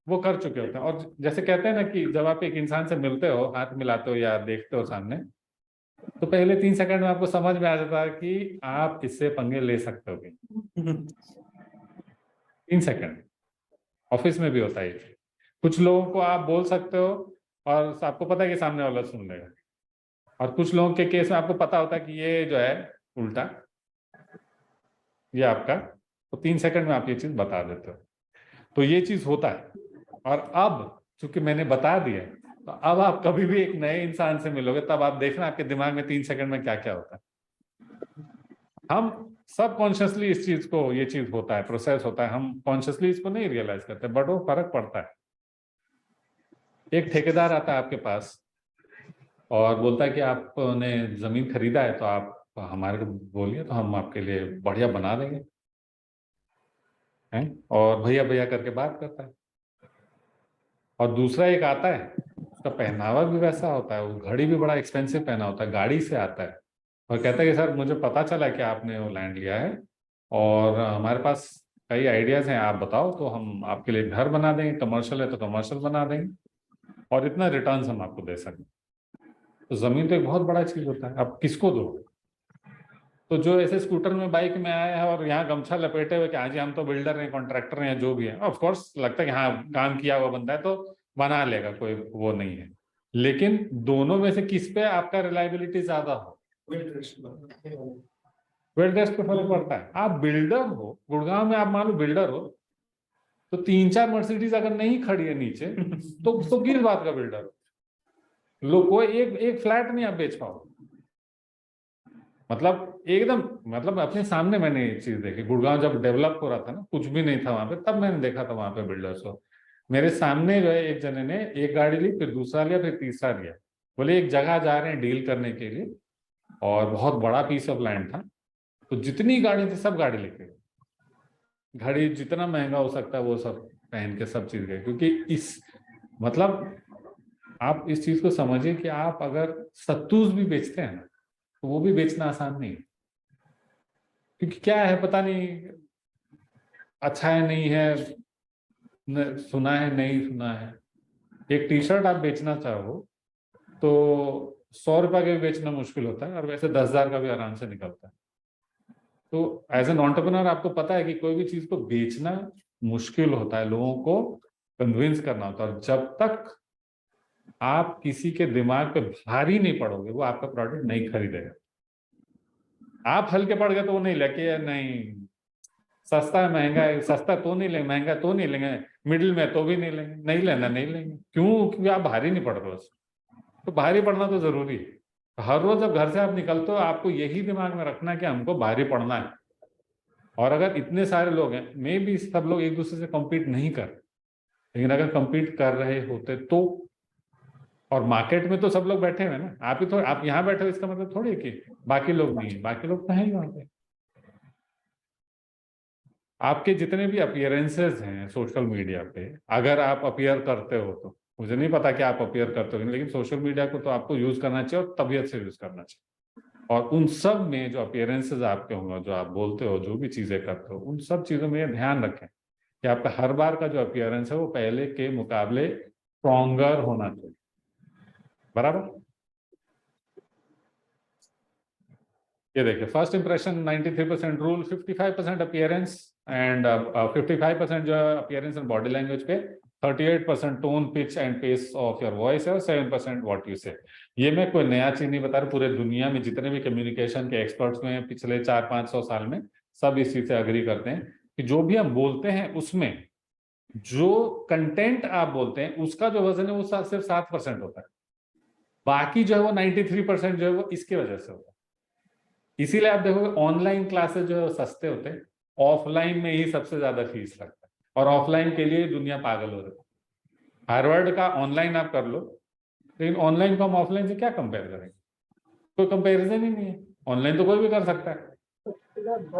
वो कर चुके होते हैं। और जैसे कहते हैं ना कि जब आप एक इंसान से मिलते हो, हाथ मिलाते हो या देखते हो सामने, तो पहले 3 सेकंड में आपको समझ में आ जाता है कि आप इससे पंगे ले सकते हो। 3 सेकंड ऑफिस में भी होता है। कुछ लोगों को आप बोल सकते हो और आपको पता है कि सामने वाला सुन लेगा, और कुछ लोगों के केस में आपको पता होता है कि ये जो है उल्टा, ये आपका, तो 3 सेकंड में आप ये चीज बता देते हो। तो ये चीज होता है। और अब चूंकि मैंने बता दिया, तो अब आप कभी भी एक नए इंसान से मिलोगे तब आप देखना आपके दिमाग में 3 सेकंड में क्या क्या होता है। हम सब कॉन्शियसली इस चीज को, ये चीज होता है, प्रोसेस होता है, हम कॉन्शियसली इसको नहीं रियलाइज करते, बट वो फर्क पड़ता है। एक ठेकेदार आता है आपके पास और बोलता है कि आपने जमीन खरीदा है तो आप हमारे को बोलिए, तो हम आपके लिए बढ़िया बना देंगे, हैं? और भैया भैया करके बात करता है। और दूसरा एक आता है, उसका पहनावा भी वैसा होता है, वो घड़ी भी बड़ा एक्सपेंसिव पहना होता है, गाड़ी से आता है और कहता है कि सर मुझे पता चला कि आपने वो लैंड लिया है और हमारे पास कई आइडियाज हैं, आप बताओ तो हम आपके लिए घर बना देंगे, कमर्शियल है तो कमर्शियल बना देंगे और इतना रिटर्न्स हम आपको दे सकें। तो जमीन तो एक बहुत बड़ा चीज होता है, अब किसको दो? तो जो ऐसे स्कूटर में बाइक में आया है और यहाँ गमछा लपेटे हुए कि हाँ जी हम तो बिल्डर हैं, कॉन्ट्रैक्टर हैं, जो भी है, ऑफ कोर्स लगता है कि हाँ काम किया हुआ बंदा है तो बना लेगा, कोई वो नहीं है। लेकिन दोनों में से किस पे आपका रिलायबिलिटी ज्यादा हो? वेल ड्रेस पे फर्क पड़ता है। आप बिल्डर हो, गुड़गांव में आप मान लो बिल्डर हो, तो 3-4 मर्सिडीज अगर नहीं खड़ी है नीचे तो किस बात का बिल्डर हो? लोग कोई एक फ्लैट नहीं आप बेच पाओ। मतलब एकदम, मतलब अपने सामने मैंने ये चीज देखी, गुड़गांव जब डेवलप हो रहा था ना, कुछ भी नहीं था वहां पे, तब मैंने देखा था वहां पे बिल्डर्स को। मेरे सामने जो है एक जने ने एक गाड़ी ली, फिर दूसरा लिया, फिर तीसरा लिया। बोले एक जगह जा रहे हैं डील करने के लिए और बहुत बड़ा पीस ऑफ लैंड था, तो जितनी गाड़ी थी सब गाड़ी लेके गए। घड़ी जितना महंगा हो सकता है वो सब पहन के सब चीज गए, क्योंकि इस मतलब आप इस चीज को समझिए कि आप अगर सत्तूज भी बेचते हैं ना, तो वो भी बेचना आसान नहीं है, क्योंकि क्या है पता नहीं, अच्छा है नहीं है, सुना है नहीं सुना है। एक टी शर्ट आप बेचना चाहो तो 100 रुपये का भी बेचना मुश्किल होता है और वैसे 10,000 का भी आराम से निकलता है। तो एज एन एंटरप्रेन्योर आपको पता है कि कोई भी चीज को बेचना मुश्किल होता है, लोगों को कन्विंस करना होता है, और जब तक आप किसी के दिमाग पे भारी नहीं पड़ोगे वो आपका प्रोडक्ट नहीं खरीदेगा। आप हल्के पड़ गए तो वो नहीं लेके, नहीं सस्ता है महंगा है, सस्ता तो नहीं लेंगे, महंगा तो नहीं लेंगे, मिडिल में तो भी नहीं लेंगे, नहीं लेना नहीं लेंगे। क्यों? क्योंकि आप भारी नहीं पड़ रहे हो। तो भारी पड़ना तो जरूरी है। हर रोज जब घर से आप निकलते हो आपको यही दिमाग में रखना है कि हमको भारी पड़ना है। और अगर इतने सारे लोग हैं, मे भी सब लोग एक दूसरे से कम्पीट नहीं कर, लेकिन अगर कम्पीट कर रहे होते तो, और मार्केट में तो सब लोग बैठे हुए ना, आप ही थोड़े, आप यहाँ बैठे हो इसका मतलब थोड़ी कि बाकी लोग नहीं है, बाकी लोग तो हैं ही वहां पे। आपके जितने भी अपीयरेंसेस हैं सोशल मीडिया पे, अगर आप अपीयर करते हो तो, मुझे नहीं पता कि आप अपीयर करते हो, लेकिन सोशल मीडिया को तो आपको यूज करना चाहिए और तबीयत से यूज करना चाहिए। और उन सब में जो अपीयरेंसेस आपके होंगे, जो आप बोलते हो, जो भी चीजें करते हो, उन सब चीजों में ध्यान रखें कि आपका हर बार का जो अपीयरेंस है वो पहले के मुकाबले स्ट्रॉन्गर होना चाहिए। बराबर? ये देखिए, first impression 93% rule, 55% appearance and 55% जो अपीयरेंस एंड बॉडी लैंग्वेज पे, 38% tone pitch and pace of your voice है, और 7% व्हाट यू से। ये मैं कोई नया चीज नहीं बता रहा, पूरे दुनिया में जितने भी कम्युनिकेशन के एक्सपर्ट्स में पिछले 400-500 साल में सब इस चीज से अग्री करते हैं कि जो भी हम बोलते हैं उसमें जो कंटेंट आप बोलते हैं उसका जो वजन है वो सिर्फ 7% होता है, बाकी जो है वो 93% जो है वो इसकी वजह से होता है। इसीलिए आप देखोगे ऑनलाइन क्लासेस जो है सस्ते होते हैं, ऑफलाइन में ही सबसे ज्यादा फीस लगता है, और ऑफलाइन के लिए दुनिया पागल हो रही है। हार्वर्ड का ऑनलाइन आप कर लो, लेकिन ऑनलाइन को हम ऑफलाइन से क्या कंपेयर करेंगे? कोई कंपेरिजन ही नहीं है। ऑनलाइन तो कोई भी कर सकता है,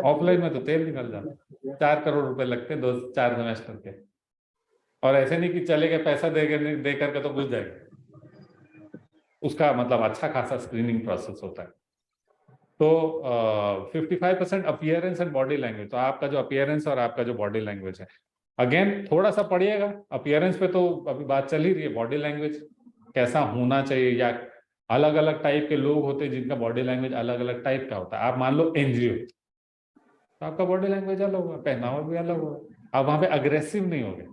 ऑफलाइन में तो तेल निकल जाता है। 4 करोड़ रुपए लगते हैं 2-4 सेमेस्टर के, और ऐसे नहीं कि चले गए पैसा दे करके तो घुस जाएगा। उसका मतलब अच्छा खासा स्क्रीनिंग प्रोसेस होता है। तो 55% अपीयरेंस एंड बॉडी लैंग्वेज, तो आपका जो अपीयरेंस और आपका जो बॉडी लैंग्वेज है, अगेन थोड़ा सा पढ़िएगा। अपीयरेंस पे तो अभी बात चल ही रही है, बॉडी लैंग्वेज कैसा होना चाहिए, या अलग अलग टाइप के लोग होते हैं जिनका बॉडी लैंग्वेज अलग अलग टाइप का होता है। आप मान लो एनजीओ, तो आपका बॉडी लैंग्वेज अलग होगा, पहनावा भी अलग होगा। आप वहां पे अग्रेसिव नहीं होगे,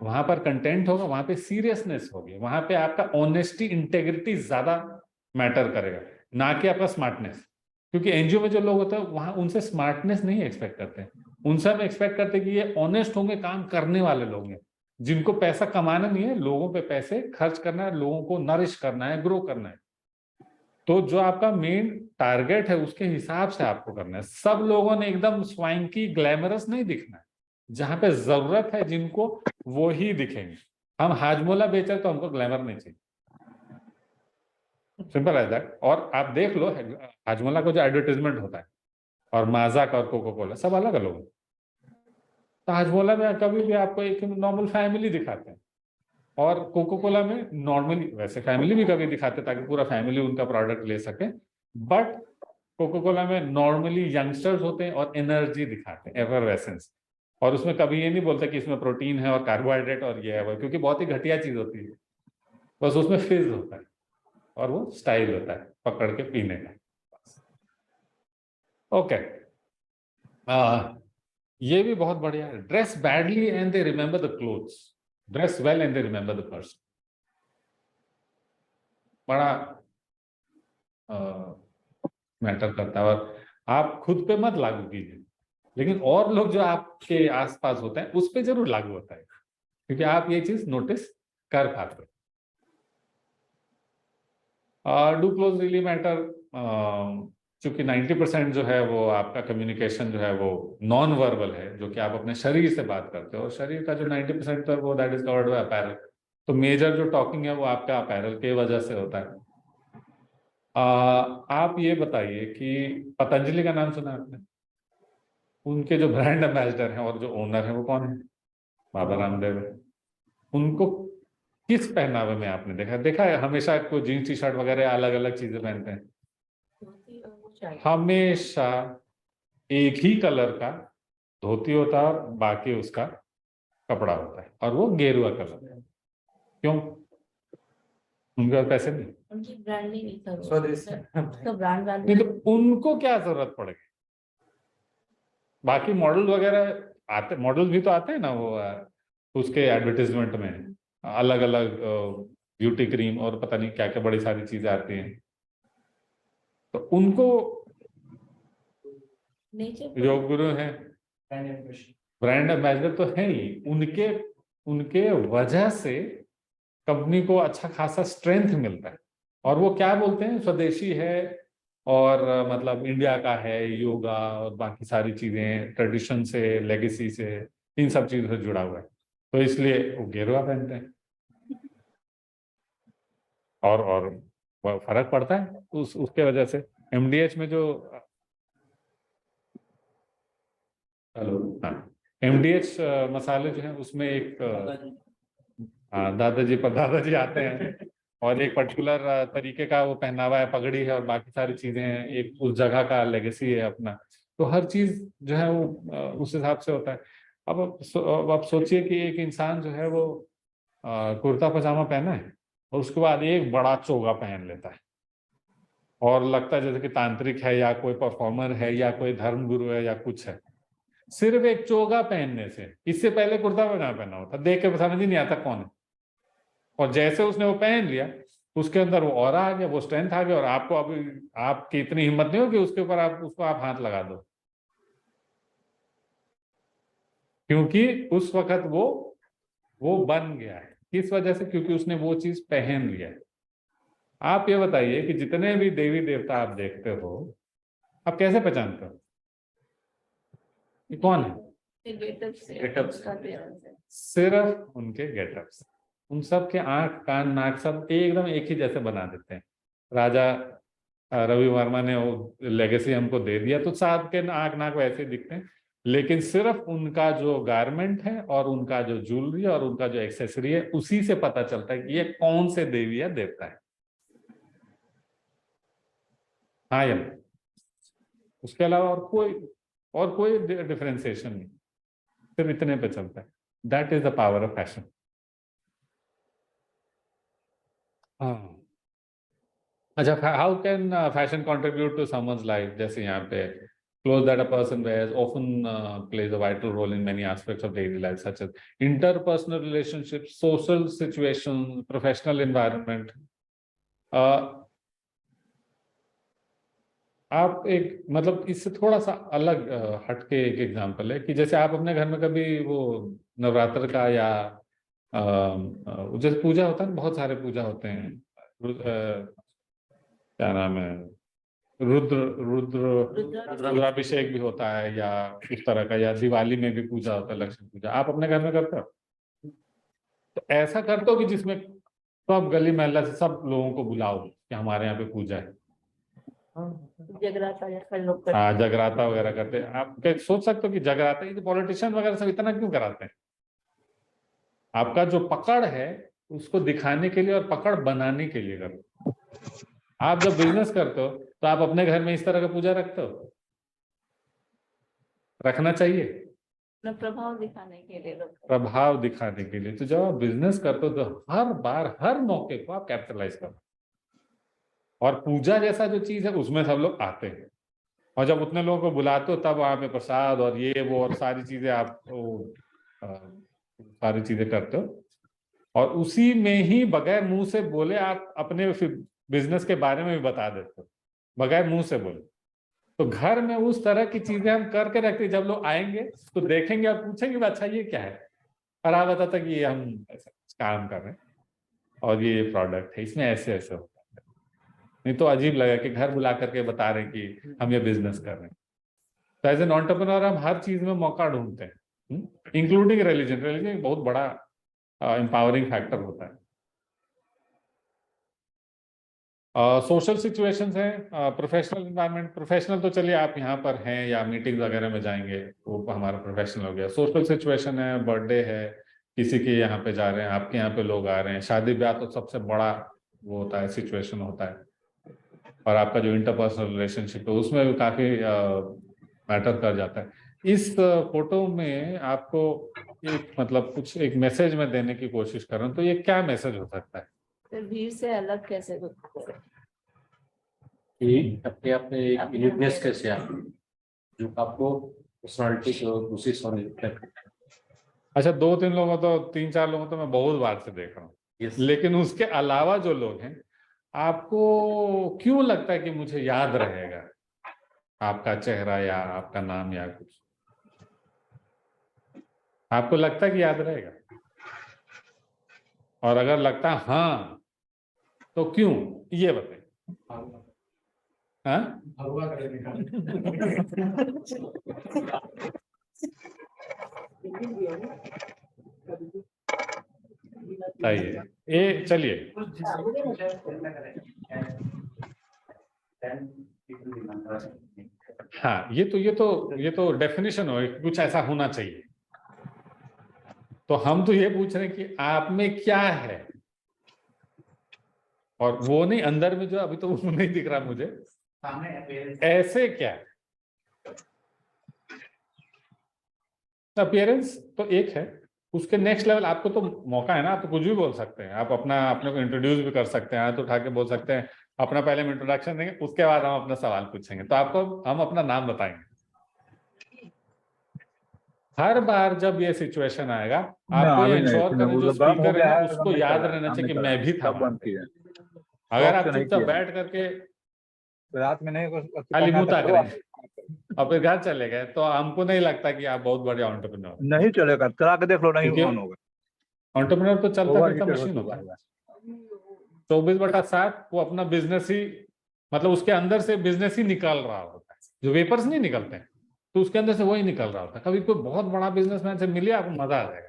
वहां पर कंटेंट होगा, वहां पे सीरियसनेस होगी, वहां पे आपका ऑनेस्टी इंटेग्रिटी ज्यादा मैटर करेगा, ना कि आपका स्मार्टनेस। क्योंकि एनजीओ में जो लोग होते हैं वहां उनसे स्मार्टनेस नहीं एक्सपेक्ट करते, उनसे हम एक्सपेक्ट करते हैं कि ये ऑनेस्ट होंगे, काम करने वाले लोग हैं, जिनको पैसा कमाना नहीं है, लोगों पे पैसे खर्च करना है, लोगों को नरिश करना है, ग्रो करना है। तो जो आपका मेन टारगेट है उसके हिसाब से आपको करना है। सब लोगों ने एकदम स्वाइंकी ग्लैमरस नहीं दिखना है, जहां पे जरूरत है जिनको वो ही दिखेंगे। हम हाजमोला बेचे तो हमको ग्लैमर नहीं चाहिए, सिंपल एज दैट। और आप देख लो हाजमोला का जो एडवर्टाइजमेंट होता है और माजा का और कोको कोला सब अलग अलग। तो हाजमोला में कभी भी आपको एक नॉर्मल फैमिली दिखाते हैं, और कोको कोला में नॉर्मली वैसे फैमिली भी कभी दिखाते ताकि पूरा फैमिली उनका प्रोडक्ट ले सके, बट कोको कोला में नॉर्मली यंगस्टर्स होते हैं और एनर्जी दिखाते हैं, एफरवेसेंस। और उसमें कभी ये नहीं बोलते कि इसमें प्रोटीन है और कार्बोहाइड्रेट और ये है वो, क्योंकि बहुत ही घटिया चीज होती है। बस उसमें फिज होता है और वो स्टाइल होता है पकड़ के पीने का। ओके, ये भी बहुत बढ़िया है। Dress badly and they remember the clothes, dress well and they remember the person. बड़ा मैटर करता है। और आप खुद पे मत लागू कीजिए, लेकिन और लोग जो आपके आसपास होते हैं उस पे जरूर लागू होता है, क्योंकि आप ये चीज नोटिस कर पाते हो। डू क्लोज रियली मैटर, चूंकि 90% जो है वो आपका कम्युनिकेशन जो है वो नॉन वर्बल है, जो कि आप अपने शरीर से बात करते हो, और शरीर का जो 90% है वो that is covered by apparel. तो मेजर जो टॉकिंग है वो आपका अपैरल के वजह से होता है। आप ये बताइए कि पतंजलि का नाम सुना आपने? उनके जो ब्रांड एम्बेसडर हैं और जो ओनर हैं वो कौन है? बाबा रामदेव है। उनको किस पहनावे में आपने देखा है? हमेशा कोई जीन्स टी शर्ट वगैरह अलग अलग चीजें पहनते हैं, हमेशा एक ही कलर का धोती होता है और बाकी उसका कपड़ा होता है, और वो गेरुआ कलर है। क्यों? उनके पास पैसे नहीं, उनकी ब्रांडिंग नहीं था, स्वदेशी। उसका ब्रांड नहीं तो उनको क्या जरूरत पड़ेगी? बाकी मॉडल वगैरह आते, मॉडल भी तो आते हैं ना वो उसके एडवर्टीजमेंट में अलग अलग ब्यूटी क्रीम और पता नहीं क्या क्या बड़ी सारी चीजें आती हैं। तो उनको नेचर योग गुरु हैं, ब्रांड एम्बेसडर तो है ही, उनके वजह से कंपनी को अच्छा खासा स्ट्रेंथ मिलता है। और वो क्या बोलते हैं, स्वदेशी है और मतलब इंडिया का है, योगा और बाकी सारी चीजें ट्रेडिशन से, लेगेसी से, इन सब चीजों से जुड़ा हुआ है, तो इसलिए वो गेरुआ पहनते हैं। और वो फर्क पड़ता है उसके वजह से। एमडीएच में जो एमडीएच मसाले जो है उसमें एक दादाजी आते हैं और एक पर्टिकुलर तरीके का वो पहनावा है, पगड़ी है और बाकी सारी चीजें हैं, एक उस जगह का लेगेसी है अपना। तो हर चीज जो है वो उस हिसाब से होता है। अब आप सोचिए कि एक इंसान जो है वो कुर्ता पजामा पहना है और उसके बाद एक बड़ा चोगा पहन लेता है और लगता है जैसे कि तांत्रिक है या कोई परफॉर्मर है या कोई धर्मगुरु है या कुछ है, सिर्फ एक चोगा पहनने से। इससे पहले कुर्ता पजामा पहना होता, देख के समझ ही नहीं आता कौन है, और जैसे उसने वो पहन लिया उसके अंदर वो ऑरा आ गया, वो स्ट्रेंथ आ गया, और आपको अभी आपकी इतनी हिम्मत नहीं हो कि उसके ऊपर आप हाथ लगा दो, क्योंकि उस वक्त वो बन गया है। किस वजह से? क्योंकि उसने वो चीज पहन लिया है। आप ये बताइए कि जितने भी देवी देवता आप देखते हो, आप कैसे पहचानते हो कि कौन है? गेटअप से। सिर्फ उनके गेटअप से। उन सब के आंख कान नाक सब एकदम एक ही जैसे बना देते हैं। राजा रवि वर्मा ने वो लेगेसी हमको दे दिया, तो सब के आंख नाक वैसे दिखते हैं, लेकिन सिर्फ उनका जो गारमेंट है और उनका जो ज्वेलरी है और उनका जो एक्सेसरी है, उसी से पता चलता है कि ये कौन से देवी या देवता है। हाँ या नहीं? उसके अलावा और कोई डिफरेंशिएशन नहीं, सिर्फ इतने पे चलता है। That is the power of fashion. अच्छा, how can fashion contribute to someone's life? जैसे यहाँ पे clothes that a person wears often plays a vital role in many aspects of daily life, such as interpersonal relationships, social situations, professional environment. आप एक मतलब इससे थोड़ा सा अलग हटके एक एग्जांपल है कि जैसे आप अपने घर में कभी वो नवरात्र का या जैसे पूजा होता है ना, बहुत सारे पूजा होते हैं, क्या नाम है, रुद्राभिषेक भी होता है या इस तरह का, या दिवाली में भी पूजा होता है, लक्ष्मी पूजा। आप अपने घर में करते हो? तो ऐसा करते हो कि जिसमें सब गली मोहल्ला से सब लोगों को बुलाओ कि हमारे यहाँ पे पूजा है। जगराता वगैरह करते हैं। आप क्या सोच सकते हो कि जगराता, ये पॉलिटिशियन वगैरह सब इतना क्यों कराते हैं? आपका जो पकड़ है उसको दिखाने के लिए और पकड़ बनाने के लिए करो। आप जब बिजनेस करते हो तो आप अपने घर में इस तरह का पूजा रखते हो? रखना चाहिए, अपना प्रभाव दिखाने के लिए लोग। प्रभाव दिखाने के लिए। तो जब आप बिजनेस करते हो तो हर बार हर मौके को आप कैपिटलाइज करो। और पूजा जैसा जो चीज है उसमें सब लोग आते हैं, और जब उतने लोगों को बुलाते हो तब वहां पे प्रसाद और ये वो और सारी चीजें आप सारी चीजें करते हो, और उसी में ही बगैर मुंह से बोले आप अपने बिजनेस के बारे में भी बता देते हो, बगैर मुंह से बोले। तो घर में उस तरह की चीजें हम करके रखते हैं, जब लोग आएंगे तो देखेंगे और पूछेंगे अच्छा ये क्या है, और आप बताता कि ये हम ऐसा काम कर रहे हैं और ये प्रोडक्ट है, इसमें ऐसे ऐसे होता है। नहीं तो अजीब लगा कि घर बुला करके बता रहे हैं कि हम ये बिजनेस कर रहे हैं। तो एज एन एंटरप्रेन्योर हम हर चीज में मौका ढूंढते हैं, इंक्लूडिंग रिलीजन। रिलीजन बहुत बड़ा एम्पावरिंग फैक्टर होता है। सोशल सिचुएशंस हैं, प्रोफेशनल एनवायरनमेंट। प्रोफेशनल तो चलिए आप यहाँ पर हैं या मीटिंग वगैरह में जाएंगे, वो हमारा प्रोफेशनल हो गया। सोशल सिचुएशन है, बर्थडे है, किसी के यहाँ पे जा रहे हैं, आपके यहाँ पे लोग आ रहे हैं, शादी ब्याह तो सबसे बड़ा वो होता है, सिचुएशन होता है। और आपका जो इंटरपर्सनल रिलेशनशिप है उसमें भी काफी मैटर कर जाता है। इस फोटो में आपको एक मतलब कुछ एक मैसेज में देने की कोशिश कर रहा हूँ, तो ये क्या मैसेज हो सकता है? फिर भीड़ से अलग कैसे करें? कि अपने आप में एक यूनिकनेस कैसे आए जो आपको पर्सनालिटी को दूसरी से रिफ्लेक्ट। अच्छा, 2-3 लोगों तो 3-4 लोगों तो मैं बहुत बार से देख रहा हूँ, Yes. लेकिन उसके अलावा जो लोग हैं, आपको क्यों लगता है कि मुझे याद रहेगा आपका चेहरा या आपका नाम या कुछ? आपको लगता है कि याद रहेगा? और अगर लगता है हाँ, तो क्यों, ये बताइए। हाँ, भगवा कलर निकाल। सही है। ये चलिए, हाँ, ये तो डेफिनेशन हो, कुछ ऐसा होना चाहिए। तो हम तो ये पूछ रहे हैं कि आप में क्या है, और वो नहीं अंदर में जो अभी तो वो नहीं दिख रहा मुझे, ऐसे क्या है। अपीयरेंस तो एक है, उसके नेक्स्ट लेवल आपको तो मौका है ना, आप तो कुछ भी बोल सकते हैं, आप अपने को इंट्रोड्यूस भी कर सकते हैं, हाथ उठा के बोल सकते हैं अपना, पहले हम इंट्रोडक्शन देंगे, उसके बाद हम अपना सवाल पूछेंगे। तो आपको हम अपना नाम बताएंगे। हर बार जब ये सिचुएशन आएगा आपको ये इंश्योर करना, जो स्पीकर है ना उसको याद रहना चाहिए कि मैं भी था। अगर आप चुपचाप बैठ करके रात में नहीं खाली मुंह ताक रहे हैं और फिर घर चले गए, तो हमको नहीं लगता कि आप बहुत बड़े एंटरप्रेन्योर। नहीं चलेगा, चला के देख लो, नहीं ऑन होगा। एंटरप्रेन्योर तो चलता फिरता मशीन होता है। 24/7 वो अपना बिजनेस ही, मतलब उसके अंदर से बिजनेस ही निकाल रहा होता है। जो वेपर्स नहीं निकलते हैं तो उसके अंदर से वही निकल रहा होता है। कभी कोई बहुत बड़ा बिजनेसमैन से मिले, आपको मजा आ जाएगा।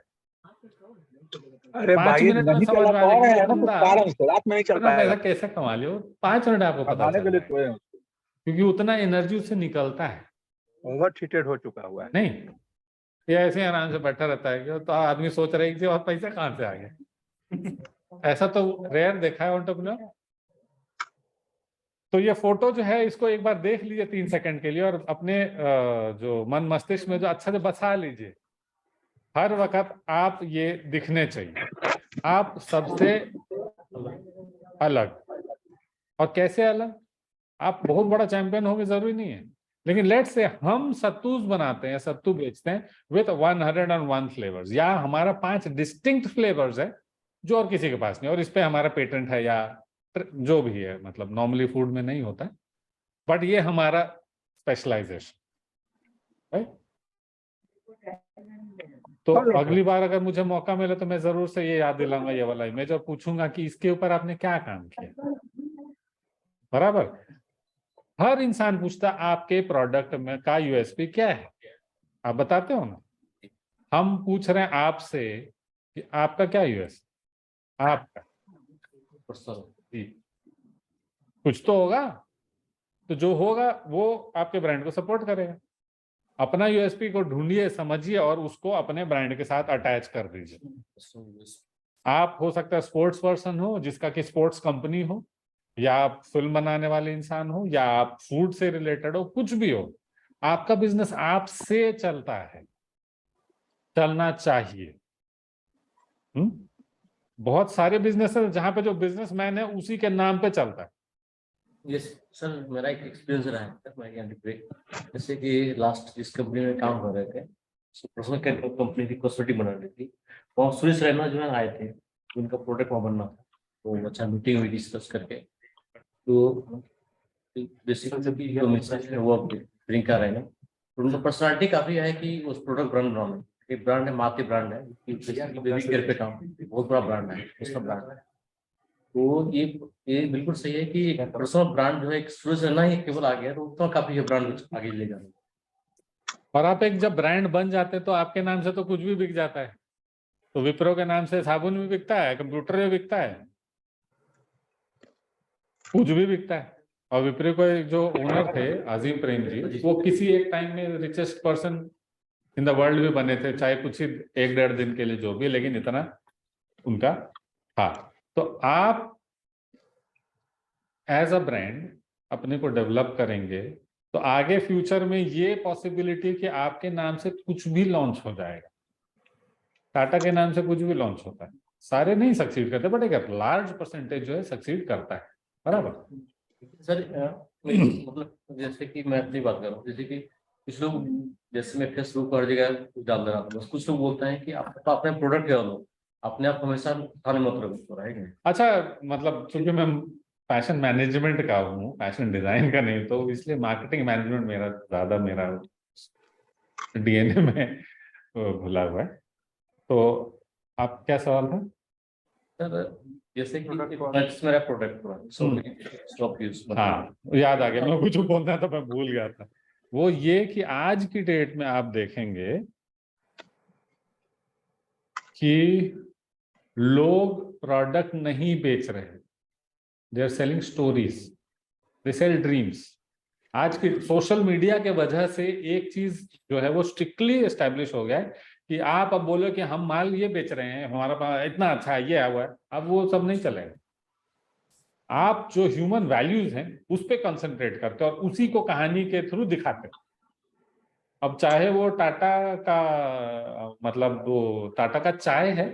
अरे 5 भाई मिनट में नहीं समझ चला में आ पा रहे जाएगा हैं ना, तो बंदा कारण से रात में नहीं चल इतना पैसा पाएगा। कैसे कमा लियो, 5 मिनट आपको पता कमाने चल के लिए जाएगा, तो क्योंकि उतना एनर्जी उससे निकलता है। ओवर हीटेड हो चुका हुआ है। नहीं, ये ऐसे ही आराम से बैठा रहता है कि तो आदमी सोच रहे हैं कि और पैसा कहाँ से आ गया। ऐसा तो रेयर देखा है एंटरप्रेन्योर। तो ये फोटो जो है इसको एक बार देख लीजिए 3 सेकंड के लिए, और अपने जो मन मस्तिष्क में जो अच्छा से बसा लीजिए। हर वक्त आप ये दिखने चाहिए, आप सबसे अलग। और कैसे अलग? आप बहुत बड़ा चैंपियन होगे जरूरी नहीं है, लेकिन लेट्स से हम सत्तूस बनाते हैं, सत्तू बेचते हैं विद 101 फ्लेवर्स, या हमारा 5 डिस्टिंक्ट फ्लेवर्स है जो और किसी के पास नहीं, और इस पे हमारा पेटेंट है या जो भी है, मतलब नॉर्मली फूड में नहीं होता है, बट ये हमारा स्पेशलाइजेशन है। तो अगली बार अगर मुझे मौका मिले तो मैं जरूर से ये याद दिलाऊंगा, ये वाला इमेज, और पूछूंगा कि इसके ऊपर आपने क्या काम किया। बराबर। हर इंसान पूछता आपके प्रोडक्ट में का यूएसपी क्या है, आप बताते हो ना। हम पूछ रहे हैं आपसे कि आपका क्या यूएसपी, आपका कुछ तो होगा, तो जो होगा वो आपके ब्रांड को सपोर्ट करेगा। अपना यूएसपी को ढूंढिए, समझिए और उसको अपने ब्रांड के साथ अटैच कर दीजिए। आप हो सकता है स्पोर्ट्स पर्सन हो, जिसका कि स्पोर्ट्स कंपनी हो, या आप फिल्म बनाने वाले इंसान हो, या आप फूड से रिलेटेड हो, कुछ भी हो, आपका बिजनेस आपसे चलता है, चलना चाहिए। बहुत सारे बिजनेस है जहां पे जो बिजनेसमैन है उसी के नाम पे चलता है। यस सर, मेरा एक एक्सपीरियंस रहा है सर, मैं यहाँ पे जैसे कि लास्ट जिस कंपनी में काम कर रहे थे, पर्सनल केयर कंपनी थी, कॉस्मेटिक बना रही थी, वहाँ सुरेश रैना जो है आए थे, उनका प्रोडक्ट वहाँ बनना था, तो अच्छा मीटिंग हुई डिस्कस करके, तो बेसिकली जो मिसेज है वो प्रियंका रैना, तो उनका पर्सनालिटी काफी है कि उस प्रोडक्ट ब्रांड है, एक ब्रांड है, माती ब्रांड है, बेबी केयर पे काम, बहुत बड़ा ब्रांड है, उसका ब्रांड है। तो ये बिल्कुल सही है कि पर्सनल ब्रांड जो है एक शुरू से ना ही केवल आ गया, तो उतना काफी ब्रांड आगे ले जा रहा है। और आप एक जब ब्रांड बन जाते हैं तो आपके नाम से तो कुछ भी बिक जाता है। तो विप्रो के नाम से साबुन भी बिकता है, कंप्यूटर भी बिकता है, कुछ भी बिकता है। और विप्रो के जो ओनर थे अजीम प्रेम जी, वो किसी एक टाइम में richest person in the world भी बने थे, चाहे कुछ ही 1-1.5 दिन के लिए जो भी, लेकिन इतना उनका था। तो आप एज अ ब्रांड अपने को डेवलप करेंगे तो आगे फ्यूचर में ये पॉसिबिलिटी कि आपके नाम से कुछ भी लॉन्च हो जाएगा। टाटा के नाम से कुछ भी लॉन्च होता है, सारे नहीं सक्सीड करते, बट एक लार्ज परसेंटेज जो है सक्सीड करता है, बराबर। सर मतलब जैसे कि मैं अपनी बात कर रहा हूँ, जैसे कि कुछ लोग, जैसे मैं फेसबुक पर हर जगह डाल दे रहा हूँ, बस कुछ लोग बोलते हैं कि आप तो अपने प्रोडक्ट क्या लो, अपने आप हमेशा खाने मतलब राइट। अच्छा, मतलब चूंकि मैं फैशन मैनेजमेंट का हूँ, फैशन डिजाइन का नहीं, तो इसलिए मार्केटिंग मैनेजमेंट मेरा ज्यादा मेरा डीएनए में घुला हुआ है। तो आप क्या सवाल था? सर जैसे कि मेरा प्रोडक्ट स्टॉप यूज, हाँ, याद आ गया, मैं कुछ बोलना था, मैं भूल गया था। वो ये कि आज की डेट में आप देखेंगे कि लोग प्रोडक्ट नहीं बेच रहे, they are selling stories, they sell dreams. आज की सोशल मीडिया के वजह से एक चीज जो है वो स्ट्रिक्टली एस्टेब्लिश हो गया है कि आप अब बोलो कि हम माल ये बेच रहे हैं, हमारा पास इतना अच्छा है, ये हुआ है, अब वो सब नहीं चलेगा। आप जो ह्यूमन वैल्यूज हैं उस पर कंसंट्रेट करते हो और उसी को कहानी के थ्रू दिखाते हो। अब चाहे वो टाटा का मतलब वो टाटा का चाय है,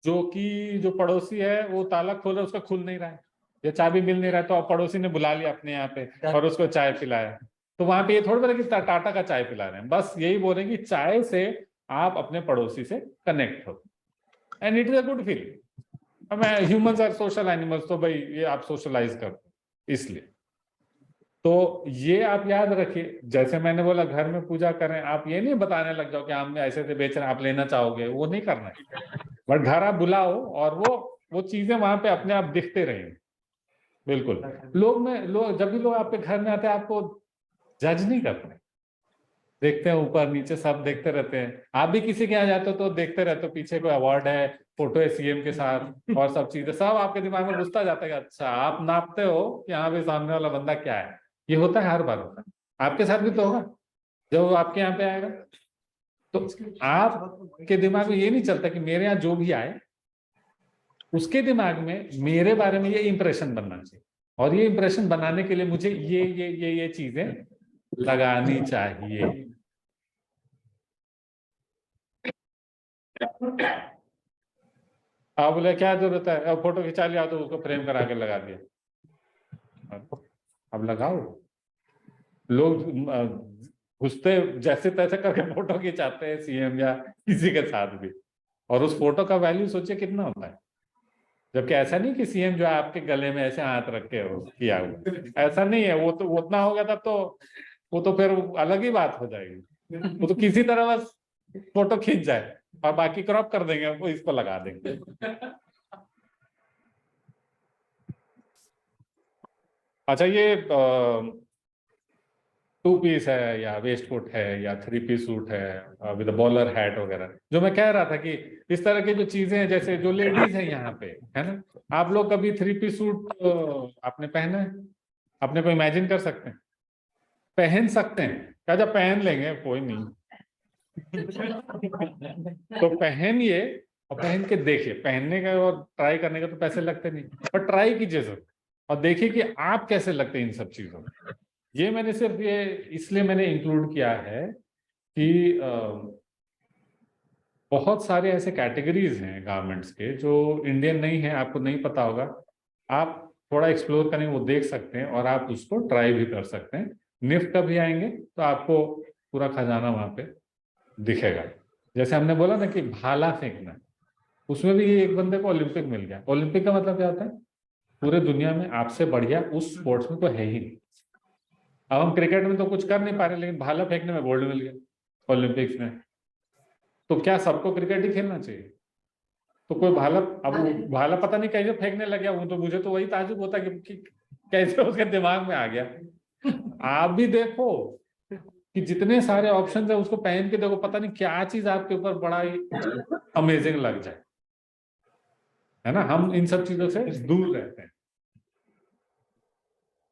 जो कि जो पड़ोसी है वो ताला खोला, उसका खुल नहीं रहा है, या चाबी मिल नहीं रहा है, तो अब पड़ोसी ने बुला लिया अपने यहाँ पे और उसको चाय पिलाया, तो वहां पे ये थोड़ा बोला कि टाटा का चाय पिला रहे हैं, बस यही बोल रहे हैं कि चाय से आप अपने पड़ोसी से कनेक्ट हो, and it is a good feeling. मैं ह्यूमंस आर सोशल एनिमल्स, तो भाई ये आप सोशलाइज करते, इसलिए तो ये आप याद रखिए। जैसे मैंने बोला घर में पूजा करें, आप ये नहीं बताने लग जाओ कि हम ऐसे से बेच रहे हैं, आप लेना चाहोगे, वो नहीं करना है। बट घर आप बुलाओ और वो चीजें वहां पे अपने आप दिखते रहेंगे। बिल्कुल, लोग जब भी लोग आपके घर में आते हैं आपको जज नहीं करते, देखते हैं ऊपर नीचे सब देखते रहते हैं। आप भी किसी के यहाँ जाते हो तो देखते रहते हो, पीछे कोई अवार्ड है, फोटो है सीएम के साथ, और सब चीजें सब आपके दिमाग में घुसता जाता है। अच्छा, आप नापते हो कि हाँ भी सामने वाला बंदा क्या है। ये होता है, हर बार होता है, आपके साथ भी तो होगा जब वो आपके यहाँ पे आएगा। तो आपके दिमाग में ये नहीं चलता कि मेरे यहाँ जो भी आए उसके दिमाग में मेरे बारे में ये इंप्रेशन बनना चाहिए, और ये इंप्रेशन बनाने के लिए मुझे ये चीजें लगानी चाहिए। आप बोले क्या जरूरत है, अब फोटो खिंचा लिया तो उसको फ्रेम करा के लगा दिया, अब लगाओ। लोग घुसते जैसे तैसे करके फोटो खिंचाते हैं सीएम या किसी के साथ भी, और उस फोटो का वैल्यू सोचिए कितना होता है। जबकि ऐसा नहीं कि सीएम जो है आपके गले में ऐसे हाथ रख के हो किया हुआ, ऐसा नहीं है। वो तो उतना होगा तब तो वो तो फिर अलग ही बात हो जाएगी। वो तो किसी तरह बस फोटो खींच जाए और बाकी क्रॉप कर देंगे, वो इसको लगा देंगे। अच्छा, ये 2 पीस है या वेस्ट कोट है या 3 पीस सूट है विद बॉलर हैट वगैरह, जो मैं कह रहा था कि इस तरह की जो चीजें हैं, जैसे जो लेडीज हैं यहाँ पे, है ना, आप लोग कभी 3 पीस सूट आपने पहना है? अपने को इमेजिन कर सकते हैं? पहन सकते हैं क्या? जब पहन लेंगे कोई नहीं तो पहनिए और पहन के देखिए। पहनने का और ट्राई करने का तो पैसे लगते नहीं, पर ट्राई कीजिए जरूर और देखिए कि आप कैसे लगते हैं इन सब चीजों में। ये मैंने सिर्फ ये इसलिए मैंने इंक्लूड किया है कि बहुत सारे ऐसे कैटेगरीज हैं गारमेंट्स के जो इंडियन नहीं है, आपको नहीं पता होगा। आप थोड़ा एक्सप्लोर करें, वो देख सकते हैं और आप उसको ट्राई भी कर सकते हैं। निफ्ट कभी आएंगे तो आपको पूरा खजाना वहां पे दिखेगा। जैसे हमने बोला ना कि भाला फेंकना, उसमें भी ये एक बंदे को ओलंपिक मिल गया। ओलंपिक का मतलब क्या होता है? पूरे दुनिया में आपसे बढ़िया उस स्पोर्ट्स में तो है ही नहीं। अब हम क्रिकेट में तो कुछ कर नहीं पा रहे, लेकिन भाला फेंकने में गोल्ड मिल गया ओलंपिक्स में। तो क्या सबको क्रिकेट ही खेलना चाहिए? तो कोई भाला, अब वो भाला पता नहीं कैसे फेंकने लग गया, वो तो मुझे तो वही ताजुब होता कि कैसे उसके दिमाग में आ गया। आप भी देखो कि जितने सारे ऑप्शंस है उसको पहन के देखो, पता नहीं क्या चीज आपके ऊपर बड़ा ही अमेजिंग लग जाए, है ना। हम इन सब चीजों से दूर रहते हैं।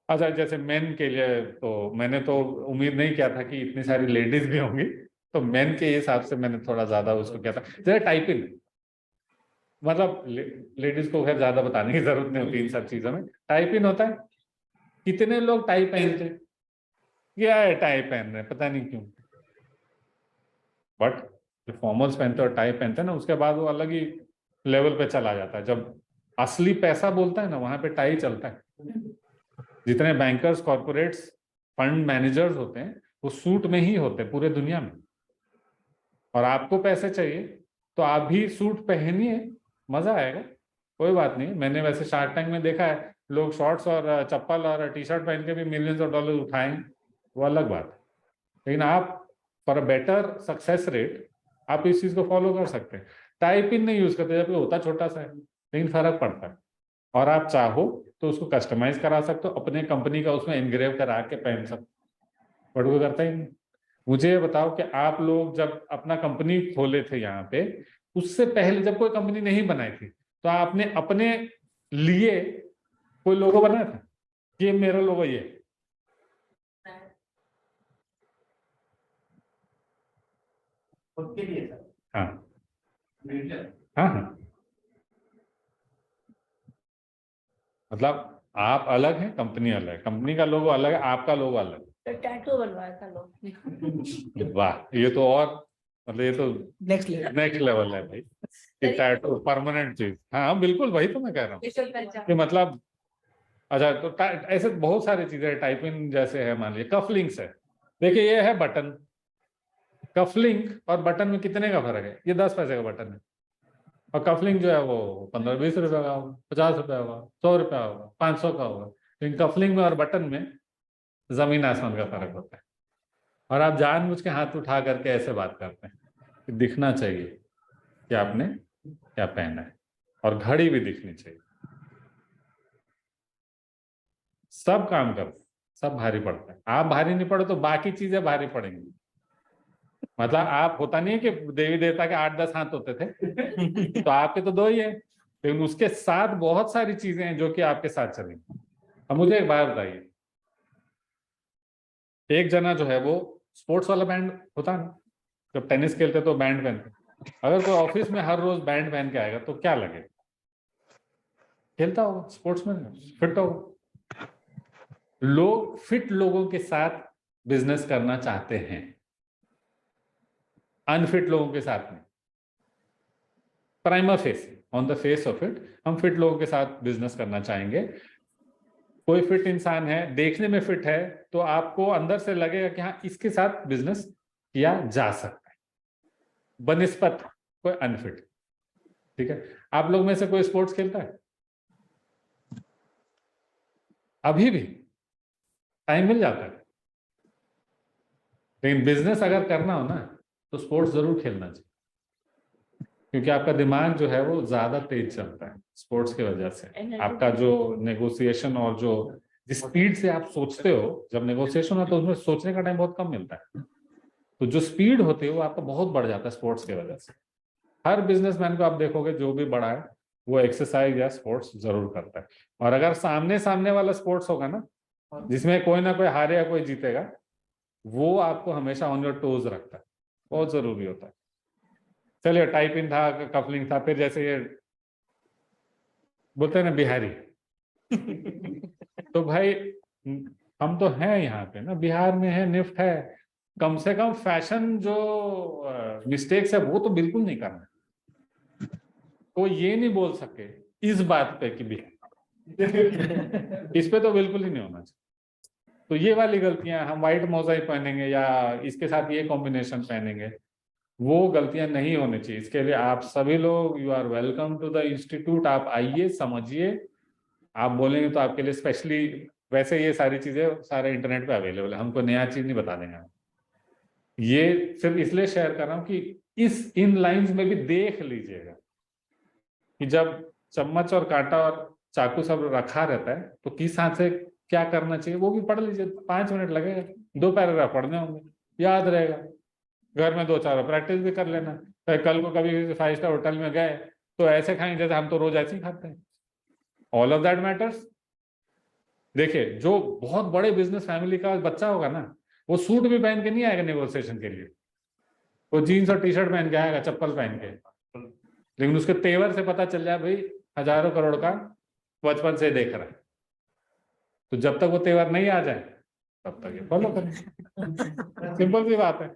अच्छा, जैसे मेन के लिए तो मैंने तो उम्मीद नहीं किया था कि इतनी सारी लेडीज भी होंगी, तो मेन के हिसाब से मैंने थोड़ा ज्यादा उसको किया था। जैसे टाइपिंग, मतलब लेडीज को खैर ज्यादा बताने की जरूरत नहीं होती इन सब चीजों में। टाइप इन होता है, कितने लोग टाइप पहनते, क्या है टाइप पहन रहे, पता नहीं क्यों। बट जो फॉर्मल्स पहनते और टाइप पहनते हैं ना, उसके बाद वो अलग ही लेवल पे चला जाता है। जब असली पैसा बोलता है ना, वहां पे टाई चलता है। जितने बैंकर्स, कॉर्पोरेट्स, फंड मैनेजर्स होते हैं, वो सूट में ही होते हैं पूरे दुनिया में। और आपको पैसे चाहिए तो आप भी सूट पहनिए, मजा आएगा। कोई बात नहीं, मैंने वैसे शार्क टैंक में देखा है, लोग शॉर्ट्स और चप्पल और टी शर्ट पहन के भी मिलियंस ऑफ डॉलर उठाएंगे, वो अलग बात है। लेकिन आप for a better success rate आप इस चीज को फॉलो कर सकते हैं। टाइप इन नहीं यूज करते, जबकि होता छोटा सा है, लेकिन फर्क पड़ता है। और आप चाहो तो उसको कस्टमाइज करा सकते हो, अपने कंपनी का उसमें एनग्रेव करा के पहन सकते हो, बट वो करता ही नहीं। मुझे बताओ कि आप लोग जब अपना कंपनी खोले थे यहाँ पे, उससे पहले जब कोई कंपनी नहीं बनाई थी, तो आपने अपने लिए कोई लोगो बनाया था? ये मेरा लोगो, ये खुद के लिए सर। हाँ Individual। हाँ हाँ, मतलब आप अलग हैं, कंपनी अलग है, कंपनी का लोगो अलग है, आपका लोगो अलग तो टैटू बनवाया था लोग ने। है। वाह, ये तो और मतलब ये तो नेक्स्ट लेवल है भाई, कि टैटू परमानेंट चीज। हाँ बिल्कुल, वही तो मैं कह रहा हूँ विश्व पहचान। कि मतलब। अच्छा, तो ऐसे बहुत सारी चीजें हैं। टाइपिंग जैसे है, मान लीजिए कफलिंग्स है। देखिए ये है बटन, कफलिंग और बटन में कितने का फर्क है? ये 10 पैसे का बटन है, और कफलिंग जो है वो 15-20 रुपए का होगा, 50 रुपए होगा, 100 रुपया होगा, 500 का होगा। लेकिन कफलिंग में और बटन में जमीन आसमान का फर्क होता है। और आप जानबूझ के हाथ उठा करके ऐसे बात करते हैं कि दिखना चाहिए कि आपने क्या पहना है, और घड़ी भी दिखनी चाहिए। सब काम करते हैं, सब भारी पड़ता है। आप भारी नहीं पड़े तो बाकी चीजें भारी पड़ेंगी। मतलब आप, होता नहीं है कि देवी देवता के 8-10 हाथ होते थे, तो आपके तो 2 ही है, लेकिन उसके साथ बहुत सारी चीजें हैं जो कि आपके साथ चलेंगी। अब मुझे एक बात बताइए, एक जना जो है वो स्पोर्ट्स वाला बैंड होता है ना, जब टेनिस खेलते तो बैंड पहनते, अगर कोई ऑफिस में हर रोज बैंड पहन के आएगा तो क्या लगेगा? खेलता होगा, स्पोर्ट्समैन फिट होगा। लोग फिट लोगों के साथ बिजनेस करना चाहते हैं, अनफिट लोगों के साथ नहीं। Primer face, on the face of it, हम फिट लोगों के साथ बिजनेस करना चाहेंगे। कोई फिट इंसान है, देखने में फिट है, तो आपको अंदर से लगेगा कि हाँ, इसके साथ बिजनेस किया जा सकता है, बनिस्पत कोई अनफिट। ठीक है, आप लोग में से कोई स्पोर्ट्स खेलता है? अभी भी टाइम मिल जाता है, लेकिन बिजनेस अगर करना हो ना तो स्पोर्ट्स जरूर खेलना चाहिए, क्योंकि आपका दिमाग जो है वो ज्यादा तेज चलता है स्पोर्ट्स की वजह से। आपका जो नेगोशिएशन और जो जिस स्पीड से आप सोचते हो, जब नेगोशिएशन होता है तो उसमें सोचने का टाइम बहुत कम मिलता है, तो जो स्पीड होती है वो आपका बहुत बढ़ जाता है स्पोर्ट्स की वजह से। हर बिजनेसमैन को आप देखोगे जो भी बड़ा है वो एक्सरसाइज या स्पोर्ट्स जरूर करता है। और अगर सामने सामने वाला स्पोर्ट्स होगा ना, जिसमें कोई ना कोई हारे या कोई जीतेगा, वो आपको हमेशा ऑन योर टोज रखता है, बहुत जरूरी होता है। चलिए टाइप इन था, कफलिंग था, फिर जैसे ये बोलते हैं ना बिहारी तो भाई हम तो हैं यहाँ पे ना, बिहार में है, निफ्ट है, कम से कम फैशन जो मिस्टेक्स है वो तो बिल्कुल नहीं करना। तो ये नहीं बोल सके इस बात पे कि बिहार इस पे तो बिल्कुल ही नहीं होना चाहिए। तो ये वाली गलतियां, हम व्हाइट मोजाइक पहनेंगे या इसके साथ ये कॉम्बिनेशन पहनेंगे, वो गलतियां नहीं होनी चाहिए। इसके लिए आप सभी लोग, you are welcome to the institute. आप आइए, समझिए, आप बोलेंगे तो आपके लिए स्पेशली, वैसे ये सारी चीजें सारे इंटरनेट पे अवेलेबल है, हमको नया चीज नहीं बता देंगे हम। ये सिर्फ इसलिए शेयर कर रहा हूँ कि इस इन लाइंस में भी देख लीजिएगा कि जब चम्मच और कांटा और चाकू सब रखा रहता है तो किस हाथ से क्या करना चाहिए वो भी पढ़ लीजिए। 5 मिनट लगेगा, 2 पैराग्राफ पढ़ने होंगे, याद रहेगा। घर में 2-4 प्रैक्टिस भी कर लेना। तो कल को कभी 5 स्टार होटल में गए तो ऐसे खाएंगे जैसे हम तो रोज ऐसे ही खाते हैं। All of that matters. देखिए, जो बहुत बड़े बिजनेस फैमिली का बच्चा होगा ना, वो सूट भी पहन के नहीं आएगा नेगोशिएशन के लिए, वो जीन्स और टी शर्ट पहन के आएगा, चप्पल पहन के। लेकिन उसके तेवर से पता चल जाए भाई हजारों करोड़ का बचपन से देख रहा है। तो जब तक वो तेवर नहीं आ जाए तब तक ये फॉलो करें। सिंपल सी बात है।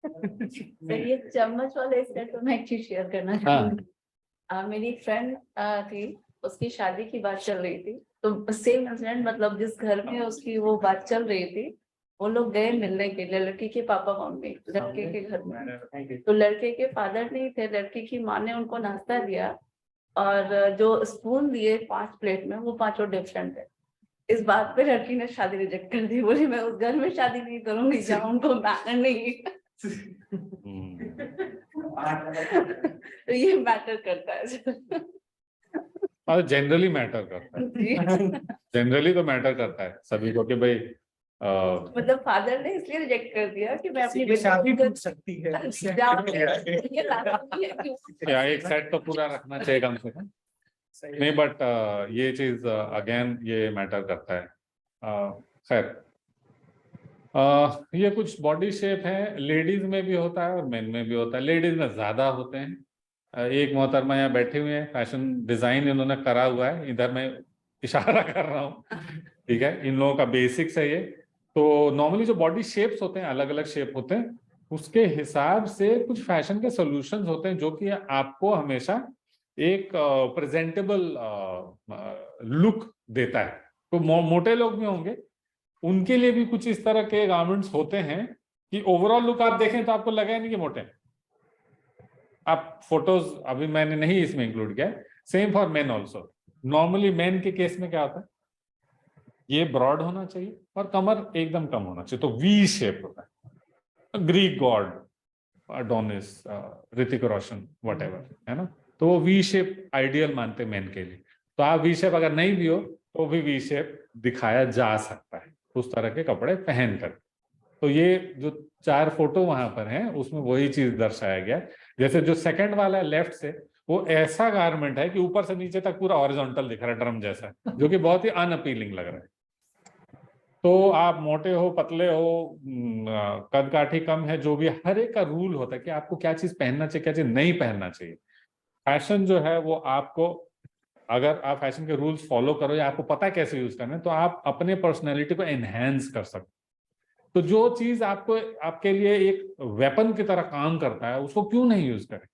तो ये चम्मच वाला इंसिडेंट तो मैं एक चीज शेयर करना चाहूंगी। मेरी फ्रेंड थी, उसकी शादी की बात चल रही थी, तो सेम इंसिडेंट, मतलब जिस घर में उसकी वो बात चल रही थी, वो लोग गए मिलने के लिए, लड़की के पापा मम्मी लड़के के घर में। तो लड़के के फादर नहीं थे, लड़की की माँ ने उनको नाश्ता दिया और जो स्पून दिए 5 प्लेट में, वो 5 डिफरेंट है। इस बात पे लड़की ने शादी रिजेक्ट कर दी, बोली मैं उस घर में शादी नहीं करूंगी जहाँ उनको मैनर नहीं। तो ये मैटर करता है। और जनरली मैटर करता है, जनरली तो मैटर करता है सभी को कि भाई मतलब फादर ने इसलिए रिजेक्ट कर दिया कि मैं अपनी शादी टूट सकती है। या एक सेट तो पूरा रखना चाहिए कम से कम। नहीं, बट ये चीज अगेन ये मैटर करता है। खैर, ये कुछ बॉडी शेप है, लेडीज में भी होता है और मेन में भी होता है। लेडीज में ज्यादा होते हैं। एक मोहतरमा यहाँ बैठे हुए हैं, फैशन डिजाइन इन्होंने करा हुआ है, इधर मैं इशारा कर रहा हूँ, ठीक है। इन लोगों का बेसिक्स है ये। तो नॉर्मली जो बॉडी शेप्स होते हैं, अलग अलग शेप होते हैं, उसके हिसाब से कुछ फैशन के सॉल्यूशंस होते हैं जो कि आपको हमेशा एक प्रेजेंटेबल लुक देता है। तो मोटे लोग भी होंगे, उनके लिए भी कुछ इस तरह के गारमेंट्स होते हैं कि ओवरऑल लुक आप देखें तो आपको लगे नहीं कि मोटे। आप फोटोज अभी मैंने नहीं इसमें इंक्लूड किया, same for main also. Normally main के केस में क्या होता है, ये ब्रॉड होना चाहिए और कमर एकदम कम होना चाहिए, तो वी शेप होता है। Greek God Adonis, Hrithik Roshan, whatever, है ना, तो वो वी शेप आइडियल मानते हैं मेन के लिए। तो आप वी शेप अगर नहीं भी हो तो भी वी शेप दिखाया जा सकता है उस तरह के कपड़े पहनकर। तो ये जो 4 फोटो वहां पर हैं उसमें वही चीज दर्शाया गया। जैसे जो सेकंड वाला है लेफ्ट से, वो ऐसा गारमेंट है कि ऊपर से नीचे तक पूरा हॉरिजॉन्टल दिख रहा है, ड्रम जैसा, जो कि बहुत ही अनअपीलिंग लग रहा है। तो आप मोटे हो, पतले हो, कद काठी कम है, जो भी, हर एक का रूल होता है कि आपको क्या चीज पहनना चाहिए, क्या चीज नहीं पहनना चाहिए। फैशन जो है वो आपको, अगर आप फैशन के रूल्स फॉलो करो या आपको पता है कैसे यूज करना है, तो आप अपने पर्सनैलिटी को एनहेंस कर सकते। तो जो चीज आपको आपके लिए एक वेपन की तरह काम करता है उसको क्यों नहीं यूज करें।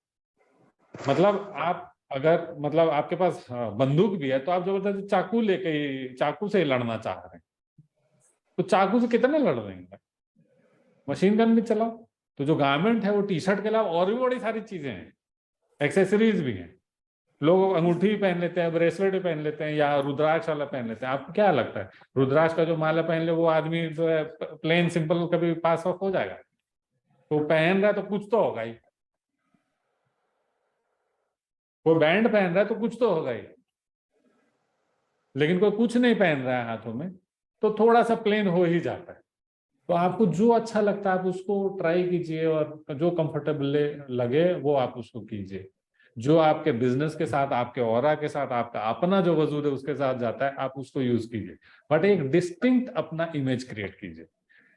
मतलब आप अगर, मतलब आपके पास बंदूक भी है तो आप जबरदस्ती चाकू लेके, चाकू से लड़ना चाह रहे हैं, तो चाकू से कितने लड़ रहे हैं। मशीन गन भी चलाओ। तो जो गारमेंट है वो टी शर्ट के अलावा और भी बड़ी सारी चीजें हैं, एक्सेसरीज भी हैं। लोग अंगूठी भी पहन लेते हैं, ब्रेसलेट भी पहन लेते हैं, या रुद्राक्ष वाला पहन लेते हैं। आपको क्या लगता है रुद्राक्ष का जो माला पहन ले वो आदमी जो है प्लेन सिंपल कभी पास ऑफ हो जाएगा? तो पहन रहा है तो कुछ तो होगा ही। कोई बैंड पहन रहा है तो कुछ तो होगा ही। लेकिन कोई कुछ नहीं पहन रहा है हाथों में तो थोड़ा सा प्लेन हो ही जाता है। तो आपको जो अच्छा लगता है आप उसको ट्राई कीजिए, और जो कंफर्टेबल लगे वो आप उसको कीजिए। जो आपके बिजनेस के साथ, आपके ऑरा के साथ, आपका अपना जो वजूद है उसके साथ जाता है, आप उसको यूज कीजिए। बट एक डिस्टिंक्ट अपना इमेज क्रिएट कीजिए।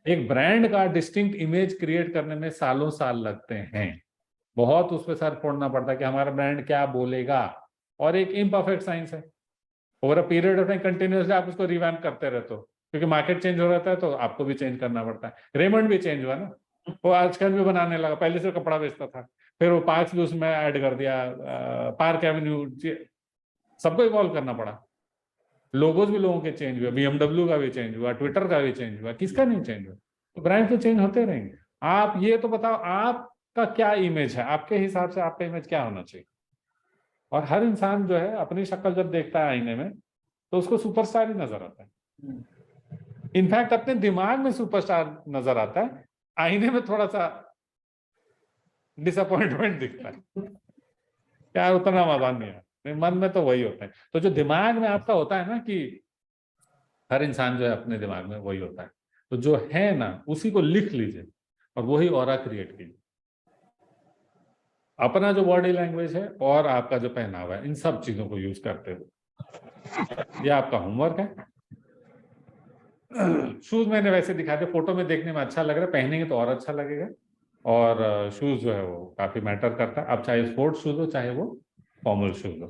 एक ब्रांड का डिस्टिंक्ट इमेज क्रिएट करने में सालों साल लगते हैं। बहुत उस पर सर फोड़ना पड़ता है कि हमारा ब्रांड क्या बोलेगा, और एक इम्परफेक्ट साइंस है। Over a period of time continuously आप उसको रिवैम्प करते रहते हो, क्योंकि मार्केट चेंज हो रहता है तो आपको भी चेंज करना पड़ता है। रेमंड भी चेंज हुआ ना, वो आजकल भी बनाने लगा, पहले से कपड़ा बेचता था, फिर वो पार्क्स भी उसमें ऐड कर दिया, पार्क एवेन्यू, सबको इवॉल्व करना पड़ा। लोगोज भी लोगों के चेंज हुए, BMW का भी चेंज हुआ, ट्विटर का भी चेंज हुआ, किसका नहीं चेंज हुआ? तो ब्रांड तो चेंज होते रहेंगे। आप ये तो बताओ आपका क्या इमेज है, आपके हिसाब से आपका इमेज क्या होना चाहिए? और हर इंसान जो है अपनी शक्ल जब देखता है आईने में तो उसको सुपरस्टार ही नजर आता है। इनफैक्ट अपने दिमाग में सुपरस्टार नजर आता है, आईने में थोड़ा सा डिसअपॉइंटमेंट दिखता है, क्या उतना मजा नहीं है, मन में तो वही होता है। तो जो दिमाग में आपका होता है ना, कि हर इंसान जो है अपने दिमाग में वही होता है, तो जो है ना उसी को लिख लीजिए और वही ऑरा क्रिएट कीजिए। अपना जो बॉडी लैंग्वेज है और आपका जो पहनावा है, इन सब चीजों को यूज करते हुए, ये आपका होमवर्क है। शूज मैंने वैसे दिखा दिया, फोटो में देखने में अच्छा लग रहा है, पहनेंगे तो और अच्छा लगेगा। और शूज जो है वो काफी मैटर करता है, अब चाहे स्पोर्ट्स शूज हो चाहे वो फॉर्मल शूज हो,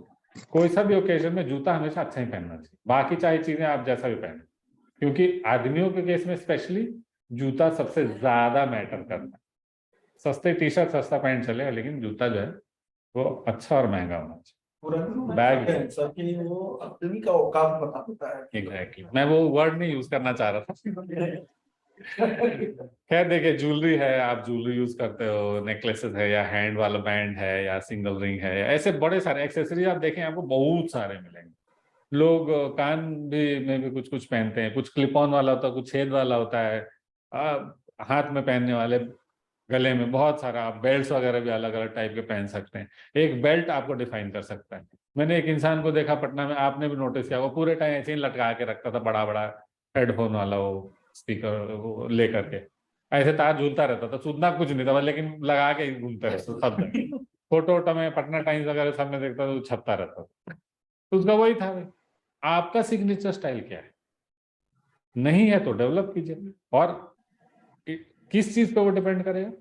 कोई सा भी ओकेजन में जूता हमेशा अच्छा ही पहनना चाहिए। बाकी चाहे चीजें आप जैसा भी पहने, क्योंकि आदमियों के केस में स्पेशली जूता सबसे ज्यादा मैटर करता है। सस्ते टी शर्ट सस्ता पैंट चलेगा, लेकिन जूता जो है वो अच्छा और महंगा होना चाहिए। बैग सर की वो अपनी का औकात बताता है। एग्जैक्टली, मैं वो वर्ड नहीं यूज करना चाह रहा था। खैर देखिए, ज्वेलरी है, आप ज्वेलरी यूज करते हो, नेकलेसेस है या हैंड वाला बैंड है या सिंगल रिंग है, ऐसे बड़े सारे एक्सेसरीज आप देखें आपको बहुत सारे मिलेंगे। लोग कान भी में भी कुछ कुछ पहनते हैं, कुछ क्लिप ऑन वाला होता है, कुछ छेद वाला होता है, हाथ में पहनने वाले, गले में, बहुत सारा। आप बेल्ट वगैरह भी अलग अलग टाइप के पहन सकते हैं। एक बेल्ट आपको डिफाइन कर सकता है। मैंने एक इंसान को देखा पटना में, आपने भी नोटिस किया, वो पूरे टाइम ऐसे ही लटका के रखता था, बड़ा बड़ा हेडफोन वाला वो स्पीकर लेकर के, ऐसे तार झूलता रहता था, सुनना कुछ नहीं था लेकिन लगा के घूमते रहता सब जगह। फोटो वोटो में पटना टाइम्स वगैरह सब में देखता था तो छपता रहता था। तो उसका वही था भाई, आपका सिग्नेचर स्टाइल क्या है? नहीं है तो डेवलप कीजिए। और किस चीज पे वो डिपेंड करेगा?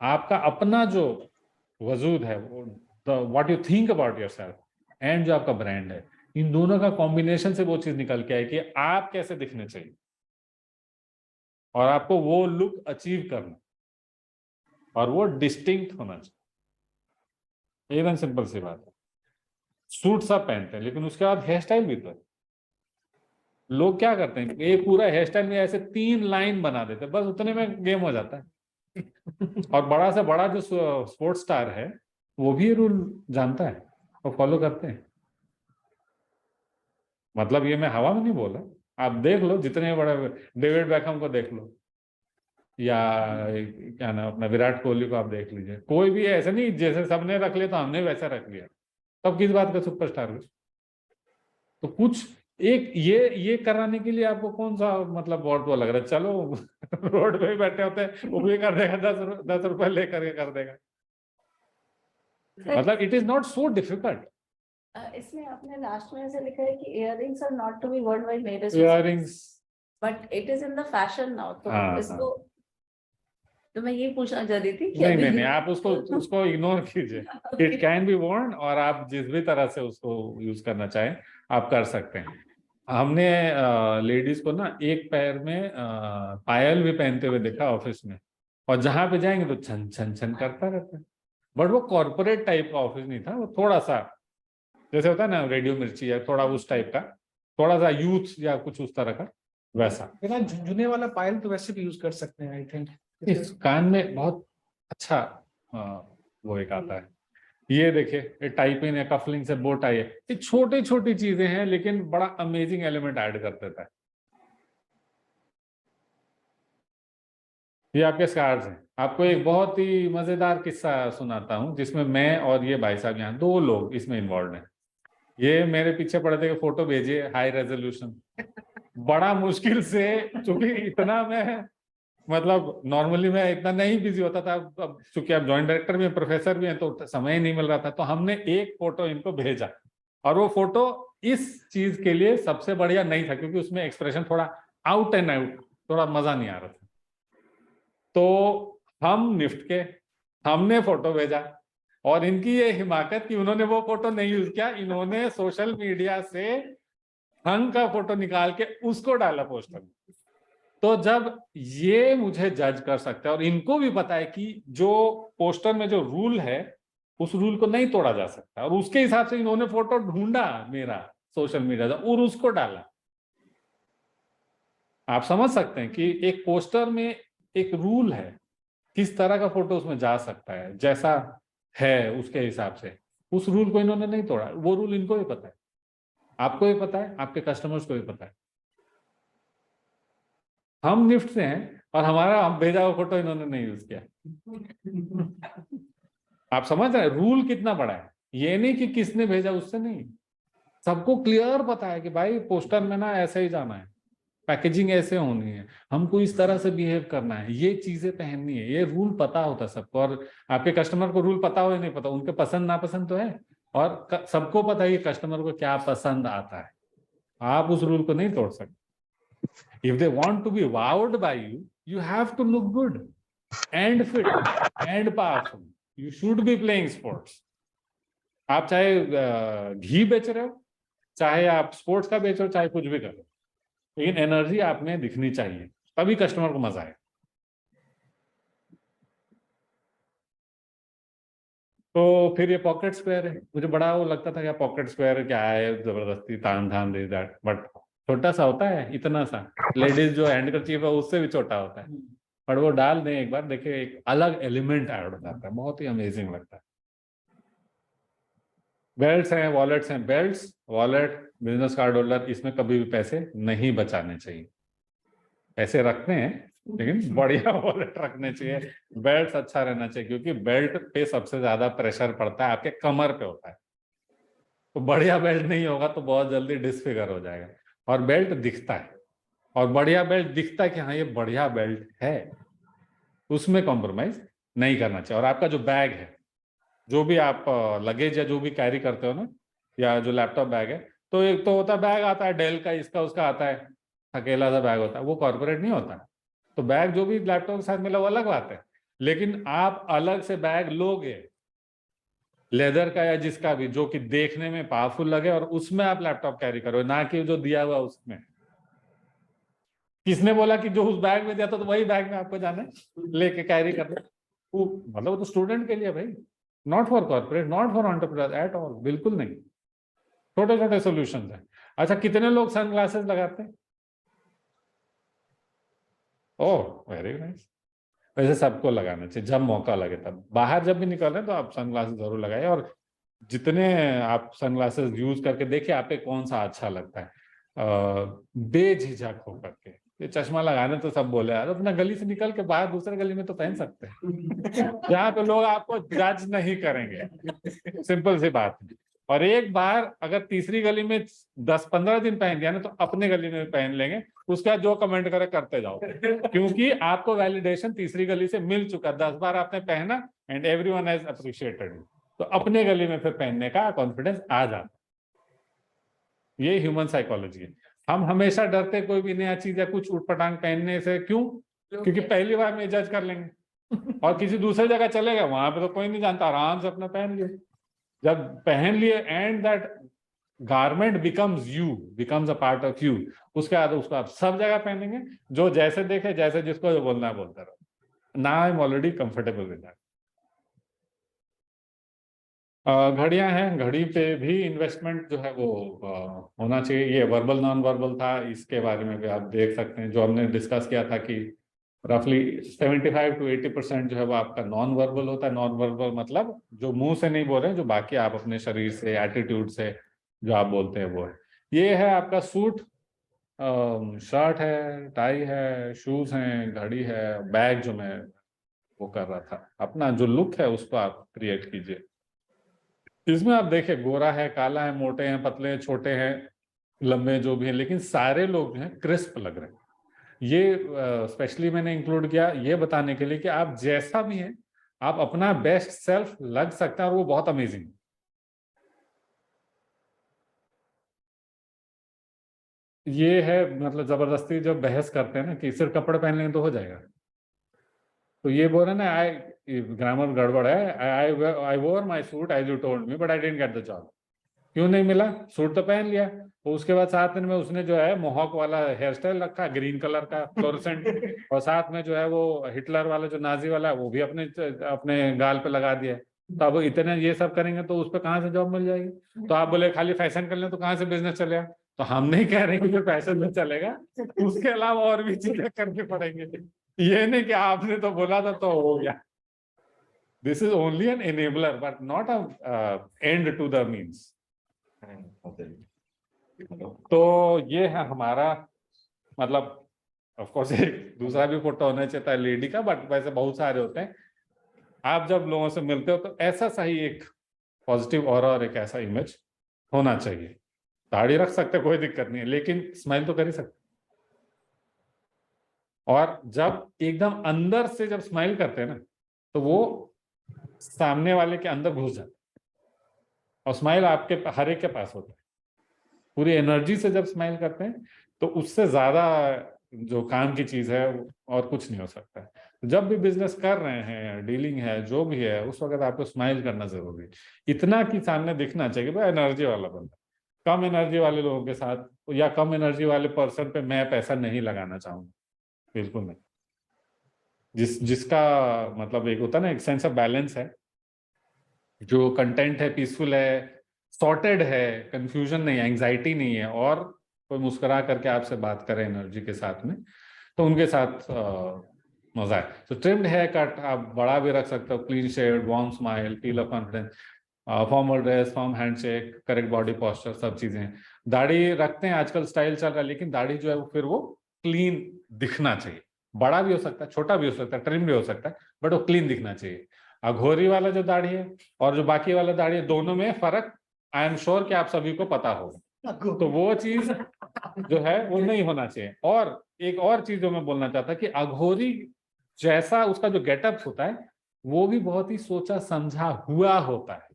आपका अपना जो वजूद है, वो what you think about yourself, and जो आपका ब्रांड है, इन दोनों का कॉम्बिनेशन से वो चीज निकल के आए कि आप कैसे दिखने चाहिए, और आपको वो लुक अचीव करना, और वो डिस्टिंक्ट होना चाहिए। एकदम सिंपल सी बात है। सूट सब पहनते हैं लेकिन उसके बाद हेयर स्टाइल भी तो है। लोग क्या करते हैं, एक पूरा हेयर स्टाइल में ऐसे 3 लाइन बना देते हैं, बस उतने में गेम हो जाता है। और बड़ा से बड़ा जो स्पोर्ट्स स्टार है वो भी ये रूल जानता है और फॉलो करते हैं। मतलब ये मैं हवा में नहीं बोल रहा, आप देख लो, जितने बड़े, डेविड बैकहम को देख लो, या क्या नाम अपना विराट कोहली को आप देख लीजिए, कोई भी ऐसा नहीं जैसे सबने रख लिया तो हमने वैसा रख लिया, तब किस बात का सुपरस्टार हुए? तो कुछ एक ये कराने के लिए आपको कौन सा मतलब बहुत वो लग रहा है, चलो रोड पे ही बैठे होते हैं, वो भी कर देगा, 10 रुपए लेकर के कर देगा। मतलब it is not so difficult. इसमें आपने लास्ट में ऐसे लिखा है कि earrings are not to be worn by made, earrings, but it is in the fashion now, तो हाँ, इसको तो मैं ये पूछना चाह रही थी कि नहीं अभी नहीं नहीं, आप उसको इग्नोर कीजिए। इट कैन बी वर्न, और आप जिस भी तरह से उसको यूज करना चाहें आप कर सकते हैं। हमने लेडीज को ना एक पैर में पायल भी पहनते हुए देखा ऑफिस में, और जहां पे जाएंगे तो छन छन छन करता रहता है। बट वो कॉर्पोरेट टाइप का ऑफिस नहीं था, वो थोड़ा सा जैसे होता है ना रेडियो मिर्ची, या थोड़ा उस टाइप का, थोड़ा सा यूथ या कुछ उस तरह का वैसा। बिना झुनझुने वाला पायल तो वैसे भी यूज कर सकते हैं आई थिंक। इस कान में बहुत अच्छा वो एक आता है। ये देखिए, टाइप इन या कफलिंग से बोट आई है, ये छोटी छोटी चीजें हैं लेकिन बड़ा अमेजिंग एलिमेंट ऐड कर देता है। ये आपके स्कार्स हैं। आपको एक बहुत ही मजेदार किस्सा सुनाता हूँ, जिसमें मैं और ये भाई साहब, यहाँ 2 लोग इसमें इन्वॉल्व हैं। ये मेरे पीछे पड़े थे कि फोटो भेजिए हाई रेजोल्यूशन, बड़ा मुश्किल से, क्योंकि इतना मैं मतलब नॉर्मली मैं इतना नहीं बिजी होता था, अब चूंकि आप जॉइंट डायरेक्टर भी हैं, प्रोफेसर भी हैं, तो समय ही नहीं मिल रहा था, तो हमने एक फोटो इनको भेजा, और वो फोटो इस चीज के लिए सबसे बढ़िया नहीं था, क्योंकि उसमें एक्सप्रेशन थोड़ा आउट एंड आउट, थोड़ा मजा नहीं आ रहा था। तो हम निफ्ट के हमने फोटो भेजा और इनकी ये हिमाकत कि उन्होंने वो फोटो नहीं यूज किया, इन्होंने सोशल मीडिया से हंग का फोटो निकाल के उसको डाला पोस्टर में। तो जब ये मुझे जज कर सकते हैं और इनको भी पता है कि जो पोस्टर में जो रूल है उस रूल को नहीं तोड़ा जा सकता, और उसके हिसाब से इन्होंने फोटो ढूंढा मेरा सोशल मीडिया से और उसको डाला। आप समझ सकते हैं कि एक पोस्टर में एक रूल है, किस तरह का फोटो उसमें जा सकता है, जैसा है उसके हिसाब से। उस रूल को इन्होंने नहीं तोड़ा, वो रूल इनको भी पता है, आपको भी पता है, आपके कस्टमर्स को भी पता है। हम निफ्ट से हैं और हमारा हम भेजा हुआ फोटो इन्होंने नहीं यूज किया। आप समझ रहे हैं रूल कितना बड़ा है? ये नहीं कि किसने भेजा उससे नहीं, सबको क्लियर पता है कि भाई पोस्टर में ना ऐसे ही जाना है, पैकेजिंग ऐसे होनी है, हमको इस तरह से बिहेव करना है, ये चीजें पहननी है, ये रूल पता होता है सबको। और आपके कस्टमर को रूल पता हो या नहीं पता, उनके पसंद नापसंद तो है, और सबको पता है कि कस्टमर को क्या पसंद आता है। आप उस रूल को नहीं तोड़ सकते। If they want to be wowed by you, you have to look good and fit and powerful. You should be playing sports. आप चाहे घी बेच रहे हो, चाहे आप स्पोर्ट्स का बेच रहे हो, चाहे कुछ भी कर रहे हो, लेकिन एनर्जी आप में दिखनी चाहिए, तभी कस्टमर को मजा आए। तो फिर ये पॉकेट स्क्वायर है, मुझे बड़ा वो लगता था कि पॉकेट स्क्वायर क्या है, जबरदस्ती तान धान दे दैट, बट छोटा सा होता है, इतना सा, लेडीज जो हैंडकरचीफ है उससे भी छोटा होता है, पर वो डाल दें एक बार, देखिए एक अलग एलिमेंट ऐड हो जाता है, बहुत ही अमेजिंग लगता है। बेल्ट्स हैं, वॉलेट्स हैं, belts, wallet, business card holder, इसमें कभी भी पैसे नहीं बचाने चाहिए। पैसे रखते हैं लेकिन बढ़िया वॉलेट रखने चाहिए, बेल्ट अच्छा रहना चाहिए, क्योंकि बेल्ट पे सबसे ज्यादा प्रेशर पड़ता है, आपके कमर पे होता है। तो बढ़िया बेल्ट नहीं होगा तो बहुत जल्दी डिसफिगर हो जाएगा। और बेल्ट दिखता है, और बढ़िया बेल्ट दिखता है कि हाँ ये बढ़िया बेल्ट है, उसमें कॉम्प्रोमाइज नहीं करना चाहिए। और आपका जो बैग है, जो भी आप लगेज या जो भी कैरी करते हो ना, या जो लैपटॉप बैग है, तो एक तो होता है बैग आता है डेल का, इसका उसका आता है, अकेला सा बैग होता है, वो कॉर्पोरेट नहीं होता। तो बैग जो भी लैपटॉप के साथ मिला वो अलग बात है, लेकिन आप अलग से बैग लोगे लेदर का या जिसका भी, जो कि देखने में पावरफुल लगे, और उसमें आप लैपटॉप कैरी करो, ना कि जो दिया हुआ उसमें। किसने बोला कि जो उस बैग में दिया था तो वही बैग में आपको जाना है लेके कैरी करना? वो मतलब वो तो स्टूडेंट के लिए भाई, not for corporate, not for entrepreneur at all, बिल्कुल नहीं। छोटे छोटे सॉल्यूशंस है। अच्छा, कितने लोग सनग्लासेस लगाते हैं? Oh very nice. वैसे सबको लगाना चाहिए, जब मौका लगे तब। बाहर जब भी निकल रहे हैं तो आप सनग्लासेस जरूर लगाइए, और जितने आप सनग्लासेस यूज करके देखिए आप पे कौन सा अच्छा लगता है, बेझिझक होकर के। ये चश्मा लगाने तो सब बोले यार, अपना गली से निकल के बाहर दूसरे गली में तो पहन सकते हैं जहाँ पे लोग आपको जज नहीं करेंगे, सिंपल सी बात है। और एक बार अगर तीसरी गली में 10-15 दिन पहन दिया ना, तो अपने गली में पहन लेंगे, उसका जो कमेंट करे करते जाओ, क्योंकि आपको वैलिडेशन तीसरी गली से मिल चुका, 10 बार आपने पहना and everyone has appreciated you, तो अपने गली में फिर पहनने का कॉन्फिडेंस आ जाता। ये ह्यूमन साइकोलॉजी है। हम हमेशा डरते कोई भी नया चीज या कुछ उटपटांग पहनने से, क्यों? क्योंकि पहली बार में जज कर लेंगे, और किसी दूसरे जगह चलेगा वहां पे तो कोई नहीं जानता, आराम से अपना पहन लिए। जब पहन लिए and that garment becomes you, becomes a part of you, उसके बाद उसको आप सब जगह पहनेंगे, जो जैसे देखे, जैसे जिसको जो बोलना है बोलता रहो। ना I am already comfortable with that. घड़ियां हैं, घड़ी पे भी इन्वेस्टमेंट जो है वो होना चाहिए। ये वर्बल नॉन वर्बल था, इसके बारे में भी आप देख सकते हैं, जो हमने डिस्कस किया था कि रफली 75 to 80% जो है वो आपका नॉन वर्बल होता है। नॉन वर्बल मतलब जो मुंह से नहीं बोल रहे हैं, जो बाकी आप अपने शरीर से, एटीट्यूड से जो आप बोलते हैं वो है। ये है आपका सूट, शर्ट है, टाई है, शूज हैं, घड़ी है, बैग जो मैं वो कर रहा था, अपना जो लुक है उसको आप क्रिएट कीजिए। इसमें आप देखें, गोरा है, काला है, मोटे हैं, पतले हैं, छोटे हैं, लंबे, जो भी हैं, लेकिन सारे लोग जो हैं क्रिस्प लग रहे हैं। ये स्पेशली मैंने इंक्लूड किया ये बताने के लिए कि आप जैसा भी हैं, आप अपना बेस्ट सेल्फ लग सकते हैं, और वो बहुत अमेजिंग। ये है मतलब जबरदस्ती जब बहस करते हैं ना कि सिर्फ कपड़े पहन लेंगे तो हो जाएगा, तो ये बोल रहे ना, आई ग्रामर गड़बड़ है, I wore my suit as you told me but I didn't get the job. क्यों नहीं मिला? सूट तो पहन लिया। तो उसके बाद 7 दिन में उसने जो है मोहॉक वाला हेयर स्टाइल रखा, ग्रीन कलर का फ्लोरेसेंट, और साथ में जो है वो हिटलर वाला जो नाजी वाला है वो भी अपने अपने गाल पे लगा दिया। तो अब इतने ये सब करेंगे तो उस पर कहाँ से जॉब मिल जाएगी? तो आप बोले खाली फैशन कर लें तो कहाँ से बिजनेस चलेगा? तो हम नहीं कह रहे कि फैशन में चलेगा, उसके अलावा और भी चीजें करनी पड़ेंगे। ये नहीं कि आपने तो बोला था तो हो गया। This is only an enabler but not a end to the means. तो ये है हमारा, मतलब ऑफ कोर्स एक दूसरा भी फोटो होना चाहिए लेडी का, बट वैसे बहुत सारे होते हैं। आप जब लोगों से मिलते हो तो ऐसा सही एक पॉजिटिव ऑरा और एक ऐसा इमेज होना चाहिए। दाढ़ी रख सकते, कोई दिक्कत नहीं है, लेकिन स्माइल तो कर ही सकते। और जब एकदम अंदर से जब स्माइल करते हैं ना, तो वो सामने वाले के अंदर घुस जाता है। और स्माइल आपके हर एक के पास होता है। पूरी एनर्जी से जब स्माइल करते हैं तो उससे ज्यादा जो काम की चीज है और कुछ नहीं हो सकता है। जब भी बिजनेस कर रहे हैं, डीलिंग है, जो भी है, उस वक्त आपको स्माइल करना जरूरी है। इतना कि सामने दिखना चाहिए भाई एनर्जी वाला बंदा। कम एनर्जी वाले लोगों के साथ या कम एनर्जी वाले पर्सन पे मैं पैसा नहीं लगाना चाहूंगा, बिल्कुल नहीं। जिसका मतलब एक होता है ना, एक सेंस ऑफ बैलेंस है, जो कंटेंट है, पीसफुल है, सॉर्टेड है, कंफ्यूजन नहीं है, एंग्जाइटी नहीं है, और कोई मुस्कुरा करके आपसे बात करे एनर्जी के साथ में, तो उनके साथ मजा है। तो ट्रिम्ड हेयर कट आप बड़ा भी रख सकते हो, clean shave, warm smile, feel of confidence, formal dress, form handshake, correct body posture, सब चीजें। दाढ़ी रखते हैं आजकल, स्टाइल चल रहा है, लेकिन दाढ़ी जो है वो फिर वो क्लीन दिखना चाहिए। बड़ा भी हो सकता है, छोटा भी हो सकता है, ट्रिम भी हो सकता है, बट वो क्लीन दिखना चाहिए। अघोरी वाला जो दाढ़ी है और जो बाकी वाला दाढ़ी है, दोनों में फर्क आई एम श्योर कि आप सभी को पता होगा। तो वो चीज जो है वो नहीं होना चाहिए। और एक और चीज जो मैं बोलना चाहता कि अघोरी जैसा उसका जो गेटअप होता है वो भी बहुत ही सोचा समझा हुआ होता है,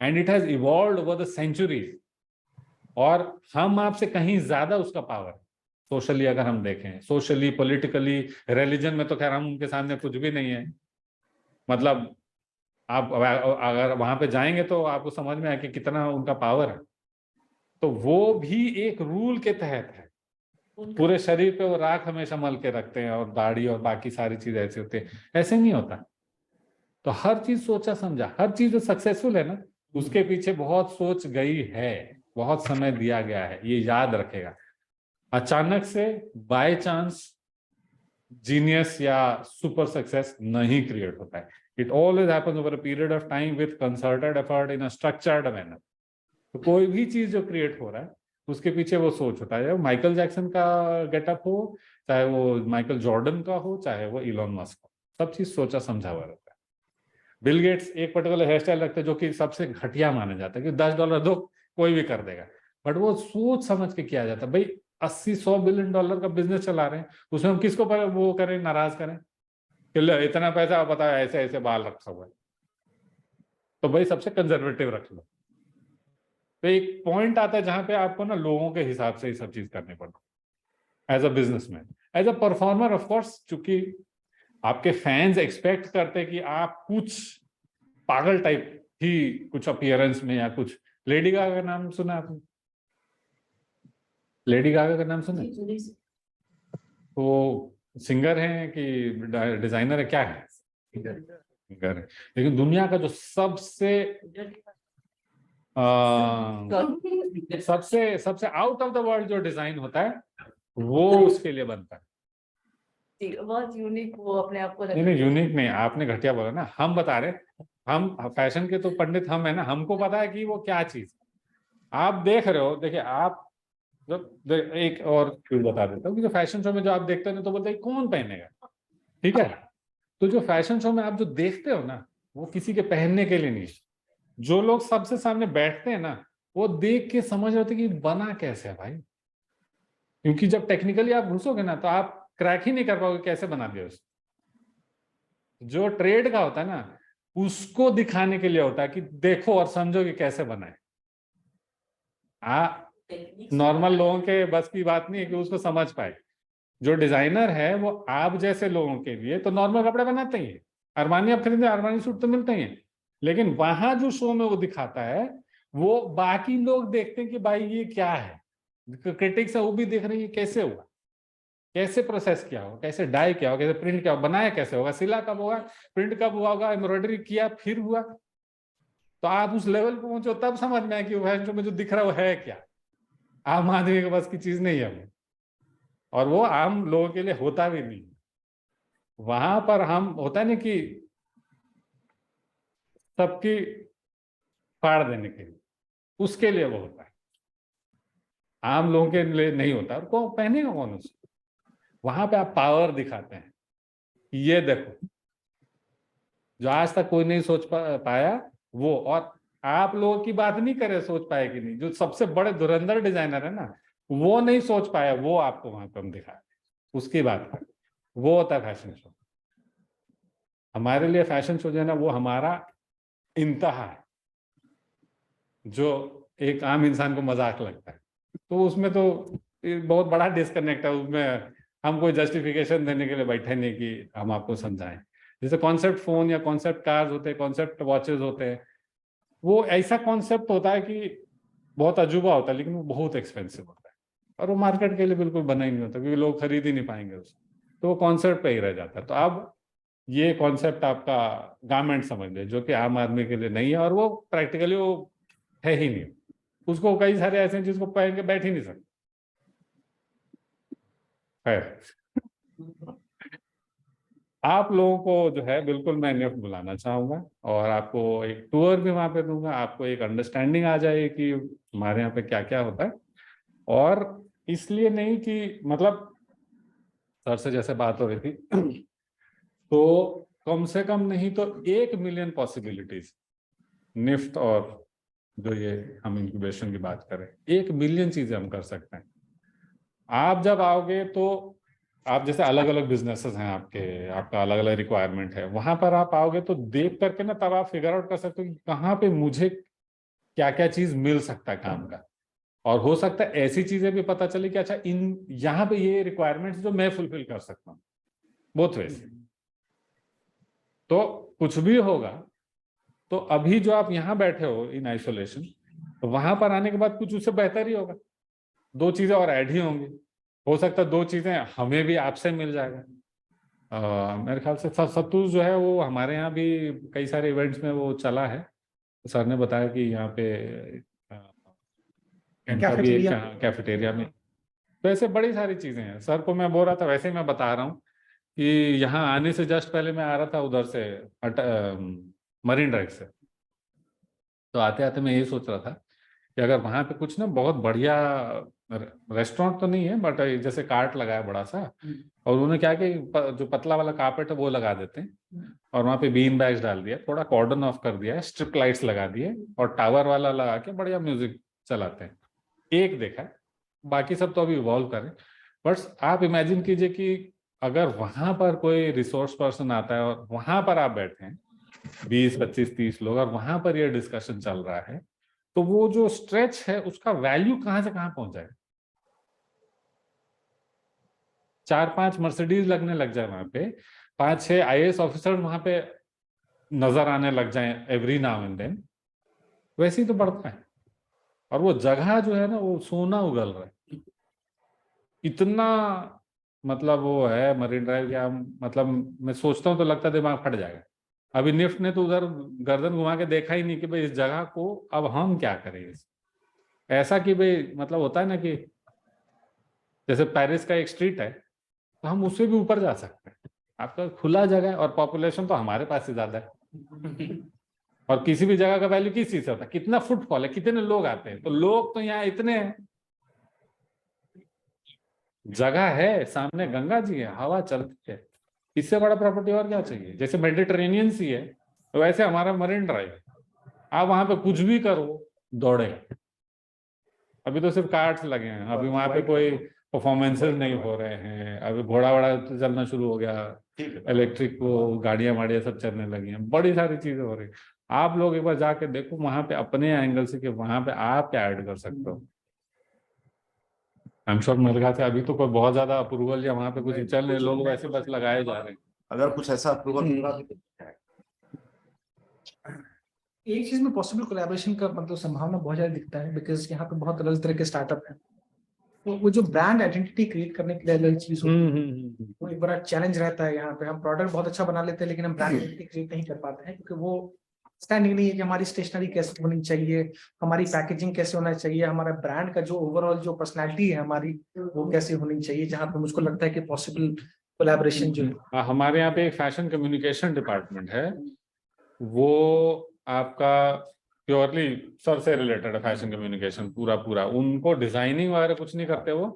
and it has evolved over the centuries. और हम आपसे कहीं ज्यादा उसका पावर है सोशली, अगर हम देखें सोशली, पॉलिटिकली, रिलीजन में तो खैर हम उनके सामने कुछ भी नहीं है। मतलब आप अगर वहां पे जाएंगे तो आपको समझ में आए कि कितना उनका पावर है। तो वो भी एक रूल के तहत है। पूरे शरीर पे वो राख हमेशा मल के रखते हैं, और दाढ़ी और बाकी सारी चीज ऐसे होते हैं, ऐसे नहीं होता। तो हर चीज सोचा समझा, हर चीज जो सक्सेसफुल है ना, उसके पीछे बहुत सोच गई है, बहुत समय दिया गया है, ये याद रखेगा। अचानक से बाय चांस जीनियस या सुपर सक्सेस नहीं क्रिएट होता है। It always happens over a period of time with concerted effort in a structured manner. तो कोई भी चीज जो क्रिएट हो रहा है उसके पीछे वो सोच होता है। माइकल जैक्सन का गेटअप हो, चाहे वो माइकल जॉर्डन का हो, चाहे वो इलॉन मस्क हो, सब चीज सोचा समझा हुआ रहता है। बिल गेट्स एक पर्टिकुलर हेयर स्टाइल रखते हैं जो कि सबसे घटिया माना जाता है कि $10 दो कोई भी कर देगा, बट वो सोच समझ के किया जाता है। भाई 80-100 बिलियन डॉलर का बिजनेस चला रहे हैं, उसमें हम किसको वो करें, नाराज करें कि इतना पैसा बताओ, ऐसे ऐसे बाल रखा हुआ है। तो भाई सबसे कंजर्वेटिव रख लो। तो एक पॉइंट आता है जहां पे आपको ना लोगों के हिसाब से ही सब चीज करनी पड़ती है। As a businessman, as a performer, of course, चूंकि आपके फैंस एक्सपेक्ट करते हैं कि आप कुछ पागल टाइप ही कुछ अपीयरेंस में या कुछ। लेडी गागा का नाम सुना आपने? लेडी गागा का नाम सुना? वो सिंगर है कि डिजाइनर है, क्या है? सिंगर है। लेकिन दुनिया का जो सबसे सबसे आउट ऑफ द वर्ल्ड जो डिजाइन होता है वो उसके लिए बनता है। बहुत यूनिक वो अपने आप को नहीं, यूनिक नहीं, आपने घटिया बोला ना, हम बता रहे, हम फैशन के तो पंडित हम है ना, हमको पता है कि वो क्या चीज। आप देख रहे हो, देखिए आप जब एक और चीज बता देता हूँ कि जो फैशन शो में जो आप देखते हो तो बोलते हैं कौन पहनेगा, ठीक है? तो जो फैशन शो में आप जो देखते हो ना, वो किसी के पहनने के लिए नहीं। जो लोग सबसे सामने बैठते हैं ना, वो देख के समझ रहे होते कि बना कैसे है भाई। क्योंकि जब टेक्निकली आप घुसोगे ना तो आप क्रैक ही नहीं कर पाओगे कैसे बना दिया उसको। जो ट्रेड का होता है ना, उसको दिखाने के लिए होता है कि देखो और समझो कि कैसे बनाए। नॉर्मल लोगों के बस की बात नहीं है कि उसको समझ पाए। जो डिजाइनर है वो आप जैसे लोगों के लिए तो नॉर्मल कपड़े बनाते ही है, अरमानी आप खरीदे, अरमानी सूट तो मिलते ही हैं, लेकिन वहां जो शो में वो दिखाता है वो बाकी लोग देखते हैं कि भाई ये क्या है, क्रिटिक्स है वो भी देख रहे हैं ये कैसे हुआ, कैसे प्रोसेस किया होगा, कैसे डाई किया होगा, कैसे प्रिंट किया होगा, बनाया कैसे होगा, सिला कब होगा, प्रिंट कब हुआ होगा, एम्ब्रॉयडरी किया फिर हुआ। तो आप उस लेवल पे पहुंचो तब समझ में आए कि फैशन शो में जो दिख रहा है वो है क्या, आम आदमी के बस की चीज नहीं है वो, और वो आम लोगों के लिए होता भी नहीं। वहां पर हम होता है ना कि सबकी फाड़ देने के लिए, उसके लिए वो होता है, आम लोगों के लिए नहीं होता। और कौन पहनेगा कौन उसको? वहां पे आप पावर दिखाते हैं, ये देखो जो आज तक कोई नहीं सोच पाया वो, और आप लोगों की बात नहीं करे सोच पाए कि नहीं, जो सबसे बड़े धुरंधर डिजाइनर है ना वो नहीं सोच पाया, वो आपको वहां पे हम दिखाते हैं, उसकी बात करें, वो होता है फैशन शो। हमारे लिए फैशन शो जो है ना वो हमारा इंतहा है, जो एक आम इंसान को मजाक लगता है। तो उसमें तो बहुत बड़ा डिस्कनेक्ट है, उसमें हम कोई जस्टिफिकेशन देने के लिए बैठे नहीं कि हम आपको समझाएं। जैसे कॉन्सेप्ट फोन या कॉन्सेप्ट कार्स होते हैं, कॉन्सेप्ट वॉचेस होते हैं, वो ऐसा कॉन्सेप्ट होता है कि बहुत अजूबा होता है, लेकिन वो बहुत एक्सपेंसिव होता है और वो मार्केट के लिए बिल्कुल बना ही नहीं होता, क्योंकि लोग खरीद ही नहीं पाएंगे उसको, तो वो कॉन्सेप्ट पे ही रह जाता है। तो अब ये कॉन्सेप्ट आपका गारमेंट समझ ले, जो कि आम आदमी के लिए नहीं है, और वो प्रैक्टिकली वो है ही नहीं, उसको कई सारे ऐसे हैं जिसको पहन के बैठ ही नहीं सकते है। आप लोगों को जो है बिल्कुल मैं निफ्ट बुलाना चाहूंगा, और आपको एक टूर भी वहां पे दूंगा, आपको एक अंडरस्टैंडिंग आ जाए कि हमारे यहाँ पे क्या क्या होता है। और इसलिए नहीं कि मतलब सर से जैसे बात हो रही थी तो कम से कम नहीं तो 1 मिलियन पॉसिबिलिटीज निफ्ट, और जो ये हम इंक्यूबेशन की बात करें 1 मिलियन चीजें हम कर सकते हैं। आप जब आओगे तो आप जैसे अलग अलग बिजनेसेस हैं आपके, आपका अलग अलग रिक्वायरमेंट है, वहां पर आप आओगे तो देख करके ना तब आप फिगर आउट कर सकते हो कि कहाँ पे मुझे क्या क्या चीज मिल सकता है काम का, और हो सकता है ऐसी चीजें भी पता चले कि अच्छा इन यहाँ पे ये रिक्वायरमेंट्स जो मैं फुलफिल कर सकता हूँ, बोथ वेज। तो कुछ भी होगा तो अभी जो आप यहाँ बैठे हो इन आइसोलेशन, तो वहां पर आने के बाद कुछ उससे बेहतर ही होगा, 2 चीजें और ऐड ही होंगी, हो सकता है 2 चीजें हमें भी आपसे मिल जाएगा। मेरे ख्याल से सत्तू जो है वो हमारे यहाँ भी कई सारे इवेंट्स में वो चला है, सर ने बताया कि यहाँ पे कैफेटेरिया में, तो ऐसे बड़ी सारी चीजें हैं। सर को मैं बोल रहा था, वैसे ही मैं बता रहा हूँ कि यहाँ आने से जस्ट पहले मैं आ रहा था उधर से मरीन ड्राइव से, तो आते आते मैं ये सोच रहा था कि अगर वहाँ पे कुछ ना बहुत बढ़िया रेस्टोरेंट तो नहीं है बट जैसे कार्ट लगाया बड़ा सा, और उन्होंने क्या कि जो पतला वाला कार्पेट है वो लगा देते हैं, और वहाँ पे बीन बैग्स डाल दिया, थोड़ा कॉर्डन ऑफ कर दिया है, स्ट्रिप लाइट्स लगा दिए और टावर वाला लगा के बढ़िया म्यूजिक चलाते हैं। एक देखा है, बाकी सब तो अभी इवॉल्व करें। बट आप इमेजिन कीजिए कि अगर वहां पर कोई रिसोर्स पर्सन आता है और वहां पर आप बैठे हैं 20, 25, 30 लोग, और वहां पर ये डिस्कशन चल रहा है, तो वो जो स्ट्रेच है उसका वैल्यू कहां से कहां पहुंच जाएगा। 4-5 मर्सिडीज लगने लग जाए वहां पे, 5-6 IAS ऑफिसर वहां पे नजर आने लग जाए एवरी नाउ एंड देन, वैसे ही तो बढ़ता है। और वो जगह जो है ना वो सोना उगल रहा है, इतना मतलब वो है मरीन ड्राइव क्या, मतलब मैं सोचता हूँ तो लगता है दिमाग फट जाएगा। अभी निफ्ट ने तो उधर गर्दन घुमा के देखा ही नहीं कि भाई इस जगह को अब हम क्या करें ऐसा कि भाई मतलब होता है ना कि जैसे पेरिस का एक स्ट्रीट है तो हम उससे भी ऊपर जा सकते हैं, आपका खुला जगह है और पॉपुलेशन तो हमारे पास ही ज्यादा है और किसी भी जगह का वैल्यू किस चीज से होता है, कितना फुटफॉल है, कितने लोग आते हैं, तो लोग तो यहाँ इतने हैं, जगह है, सामने गंगा जी है, हवा चलती है, इससे बड़ा प्रॉपर्टी और क्या चाहिए। जैसे मेडिटेरेनियन सी है तो वैसे हमारा मरीन ड्राइव है, आप वहां पे कुछ भी करो दौड़ेगा। अभी तो सिर्फ कार्ड्स लगे हैं, अभी वहां पे कोई परफॉर्मेंसेस नहीं हो रहे हैं, अभी घोड़ा वोड़ा चलना शुरू हो गया, इलेक्ट्रिक वो गाड़ियां वाड़ियां सब चलने लगी हैं, बड़ी सारी चीजें हो रही। आप लोग एक बार जाके देखो वहां पे अपने एंगल से कि वहां पे आप क्या ऐड कर सकते हो। आई एम श्योर मेरे ख्याल से अभी तो कोई बहुत ज्यादा अप्रूवल या वहां पे कुछ चल रहे, लोग वैसे बस लगाए जा रहे हैं। अगर कुछ ऐसा अप्रूवल एक चीज में पॉसिबल कोलैबोरेशन का मतलब संभावना बहुत ज्यादा दिखता है, बिकॉज यहाँ पे बहुत अलग तरह के स्टार्टअप है। तो वो जो ब्रांड आइडेंटिटी क्रिएट करने के लिए अलग चीज होती है, वो एक बड़ा चैलेंज रहता है। यहाँ पे हम प्रोडक्ट बहुत अच्छा बना लेते हैं, लेकिन हम ब्रांड आइडेंटिटी क्रिएट नहीं कर पाते हैं, क्योंकि वो स्टैंडिंग नहीं है कि हमारी स्टेशनरी कैसे होनी चाहिए, हमारी पैकेजिंग कैसे होना चाहिए, हमारा ब्रांड का जो ओवरऑल जो पर्सनैलिटी है हमारी, वो कैसे होनी चाहिए। जहाँ पे मुझको लगता है कि पॉसिबल कोलैबोरेशन जो है। हमारे यहाँ पे एक फैशन कम्युनिकेशन डिपार्टमेंट है, वो आपका प्योरली सर से रिलेटेड है। फैशन कम्युनिकेशन पूरा पूरा, उनको डिजाइनिंग वगैरह कुछ नहीं करते वो,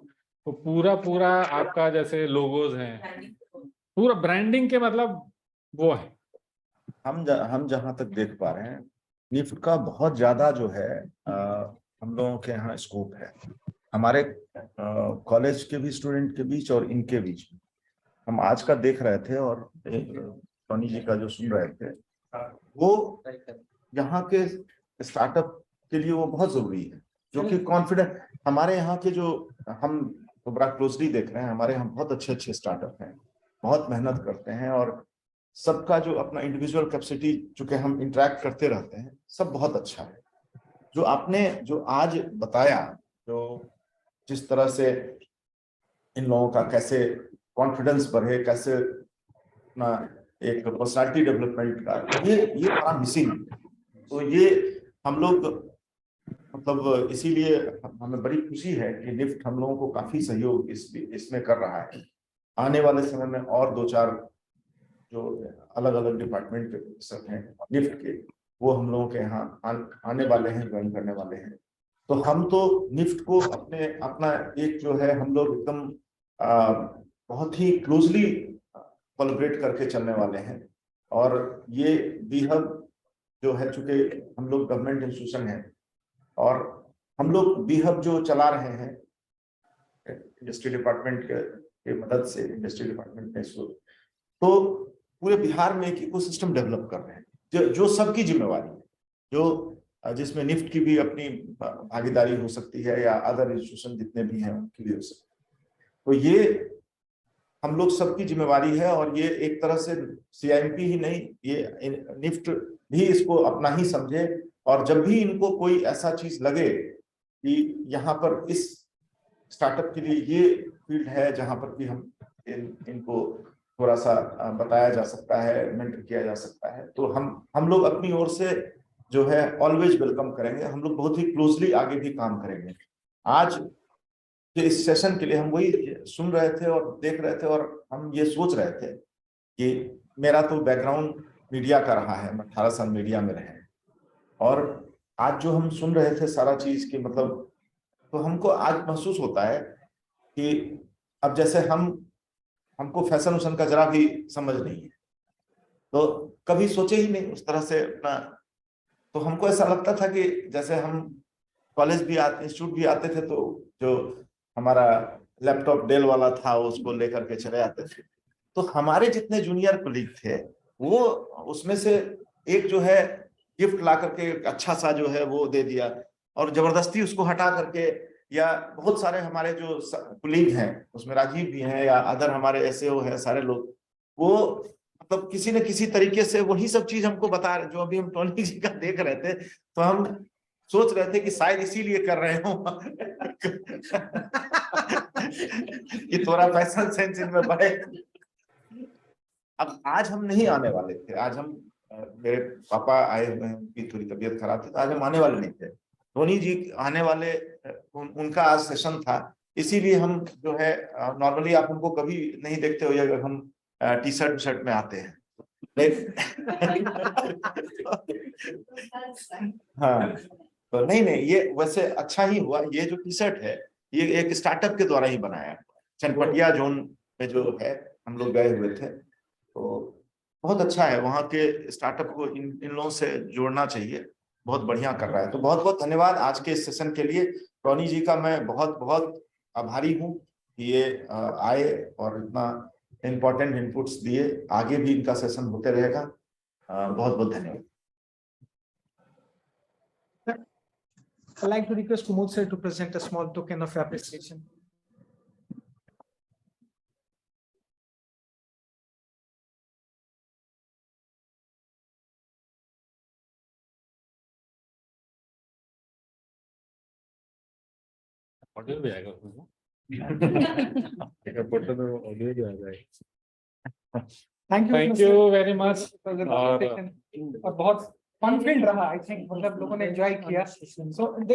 तो पूरा पूरा आपका जैसे लोगोज हैं, पूरा ब्रांडिंग के मतलब वो है। हम जहां तक देख पा रहे हैं, निफ्ट का बहुत ज्यादा जो है हम लोगों के यहाँ स्कोप है, हमारे कॉलेज के भी स्टूडेंट के बीच और इनके बीच में। हम आज का देख रहे थे और टोनी जी का जो सुन रहे थे, वो यहाँ के स्टार्टअप के लिए वो बहुत जरूरी है, जो कि कॉन्फिडेंट। हमारे यहाँ के जो, हम तो बड़ा क्लोजली देख रहे हैं, हमारे यहाँ बहुत अच्छे अच्छे स्टार्टअप हैं, बहुत मेहनत करते हैं, और सबका जो अपना इंडिविजुअल कैपेसिटी, चूंकि हम इंटरेक्ट करते रहते हैं, सब बहुत अच्छा है। जो आपने जो आज बताया, जो जिस तरह से इन लोगों का कैसे कॉन्फिडेंस बढ़े, कैसे अपना एक पर्सनालिटी डेवलपमेंट का, ये बड़ा मिसिंग। तो ये हम लोग मतलब इसीलिए हमें बड़ी खुशी है कि निफ्ट हम लोगों को काफी सहयोग इसमें कर रहा है। आने वाले समय में और दो चार जो अलग अलग डिपार्टमेंट के सब हैं निफ्ट के, वो हम लोगों के यहाँ आने वाले हैं, ज्वाइन करने वाले हैं। तो हम तो निफ्ट को अपना एक जो है, हम लोग एकदम बहुत ही क्लोजली कोलैबोरेट करके चलने वाले हैं। और ये बीहब जो है, चूंकि हम लोग गवर्नमेंट इंस्टीट्यूशन है और हम लोग बीहब जो चला रहे हैं इंडस्ट्री डिपार्टमेंट के मदद से, इंडस्ट्री डिपार्टमेंट ने इसको, तो पूरे बिहार में एक इकोसिस्टम डेवलप कर रहे हैं, जो सबकी जिम्मेवारी है, जो जिसमें निफ्ट की भी अपनी भागीदारी हो सकती है, या अदर इंस्टीट्यूशन जितने भी हैं उनकी भी हो सकती है। तो ये हम लोग सबकी जिम्मेवारी है, और ये एक तरह से सीआईएमपी ही नहीं, ये निफ्ट भी इसको अपना ही समझे। और जब भी इनको कोई ऐसा चीज लगे कि यहाँ पर इस स्टार्टअप के लिए ये फील्ड है जहां पर भी हम इनको थोड़ा सा बताया जा सकता है, मेंटर किया जा सकता है, तो हम लोग अपनी ओर से जो है ऑलवेज वेलकम करेंगे। हम लोग बहुत ही क्लोजली आगे भी काम करेंगे। आज के इस सेशन के लिए हम वही सुन रहे थे और देख रहे थे, और हम ये सोच रहे थे कि मेरा तो बैकग्राउंड मीडिया का रहा है, हम 18 साल मीडिया में रहे हैं, और आज जो हम सुन रहे थे सारा चीज की मतलब, तो हमको आज महसूस होता है कि अब जैसे हमको फैशन वैशन का जरा भी समझ नहीं है, तो कभी सोचे ही नहीं उस तरह से अपना। तो हमको ऐसा लगता था कि जैसे हम कॉलेज भी आते, इंस्टीट्यूट भी आते थे, तो जो हमारा लैपटॉप डेल वाला था उसको लेकर के चले आते थे। तो हमारे जितने जूनियर कलीग थे, वो उसमें से एक जो है गिफ्ट ला करके अच्छा सा जो है वो दे दिया, और जबरदस्ती उसको हटा करके, या बहुत सारे हमारे जो कुलीग हैं उसमें राजीव भी हैं, या अदर हमारे एसएओ हैं, सारे लोग वो मतलब किसी न किसी तरीके से वही सब चीज हमको बता रहे, जो अभी हम टोनी जी का देख रहे थे, तो हम सोच रहे थे कि शायद इसीलिए कर रहे हो कि थोड़ा फैशन सेंस इनमें बढ़े। अब आज हम नहीं आने वाले थे, आज हम मेरे पापा आए हुए हैं, उनकी थोड़ी तबीयत खराब थी, तो आज हम आने वाले नहीं थे। धोनी जी आने वाले, उनका आज सेशन था, इसीलिए हम जो है, नॉर्मली आप उनको कभी नहीं देखते हो अगर हम टी शर्ट में आते हैं। हाँ, तो नहीं, ये वैसे अच्छा ही हुआ। ये जो टी शर्ट है, ये एक स्टार्टअप के द्वारा ही बनाया, चनपटिया जोन में जो है हम लोग गए हुए थे, तो बहुत अच्छा है। वहाँ के स्टार्टअप को इन लोगों से जोड़ना चाहिए, बहुत बढ़िया कर रहा है। तो बहुत बहुत धन्यवाद आज के इस सेशन के लिए। टोनी जी का मैं बहुत बहुत आभारी हूँ कि ये आए और इतना इम्पोर्टेंट इनपुट्स दिए। आगे भी इनका सेशन होते रहेगा। बहुत बहुत धन्यवाद। I'd like to request Kumud sir to present a small token of appreciation. Audio भी आएगा उसमें ना? Thank thank you very much. और बहुत फन फील्ड रहा आई थिंक, मतलब लोगों ने एंजॉय किया। So the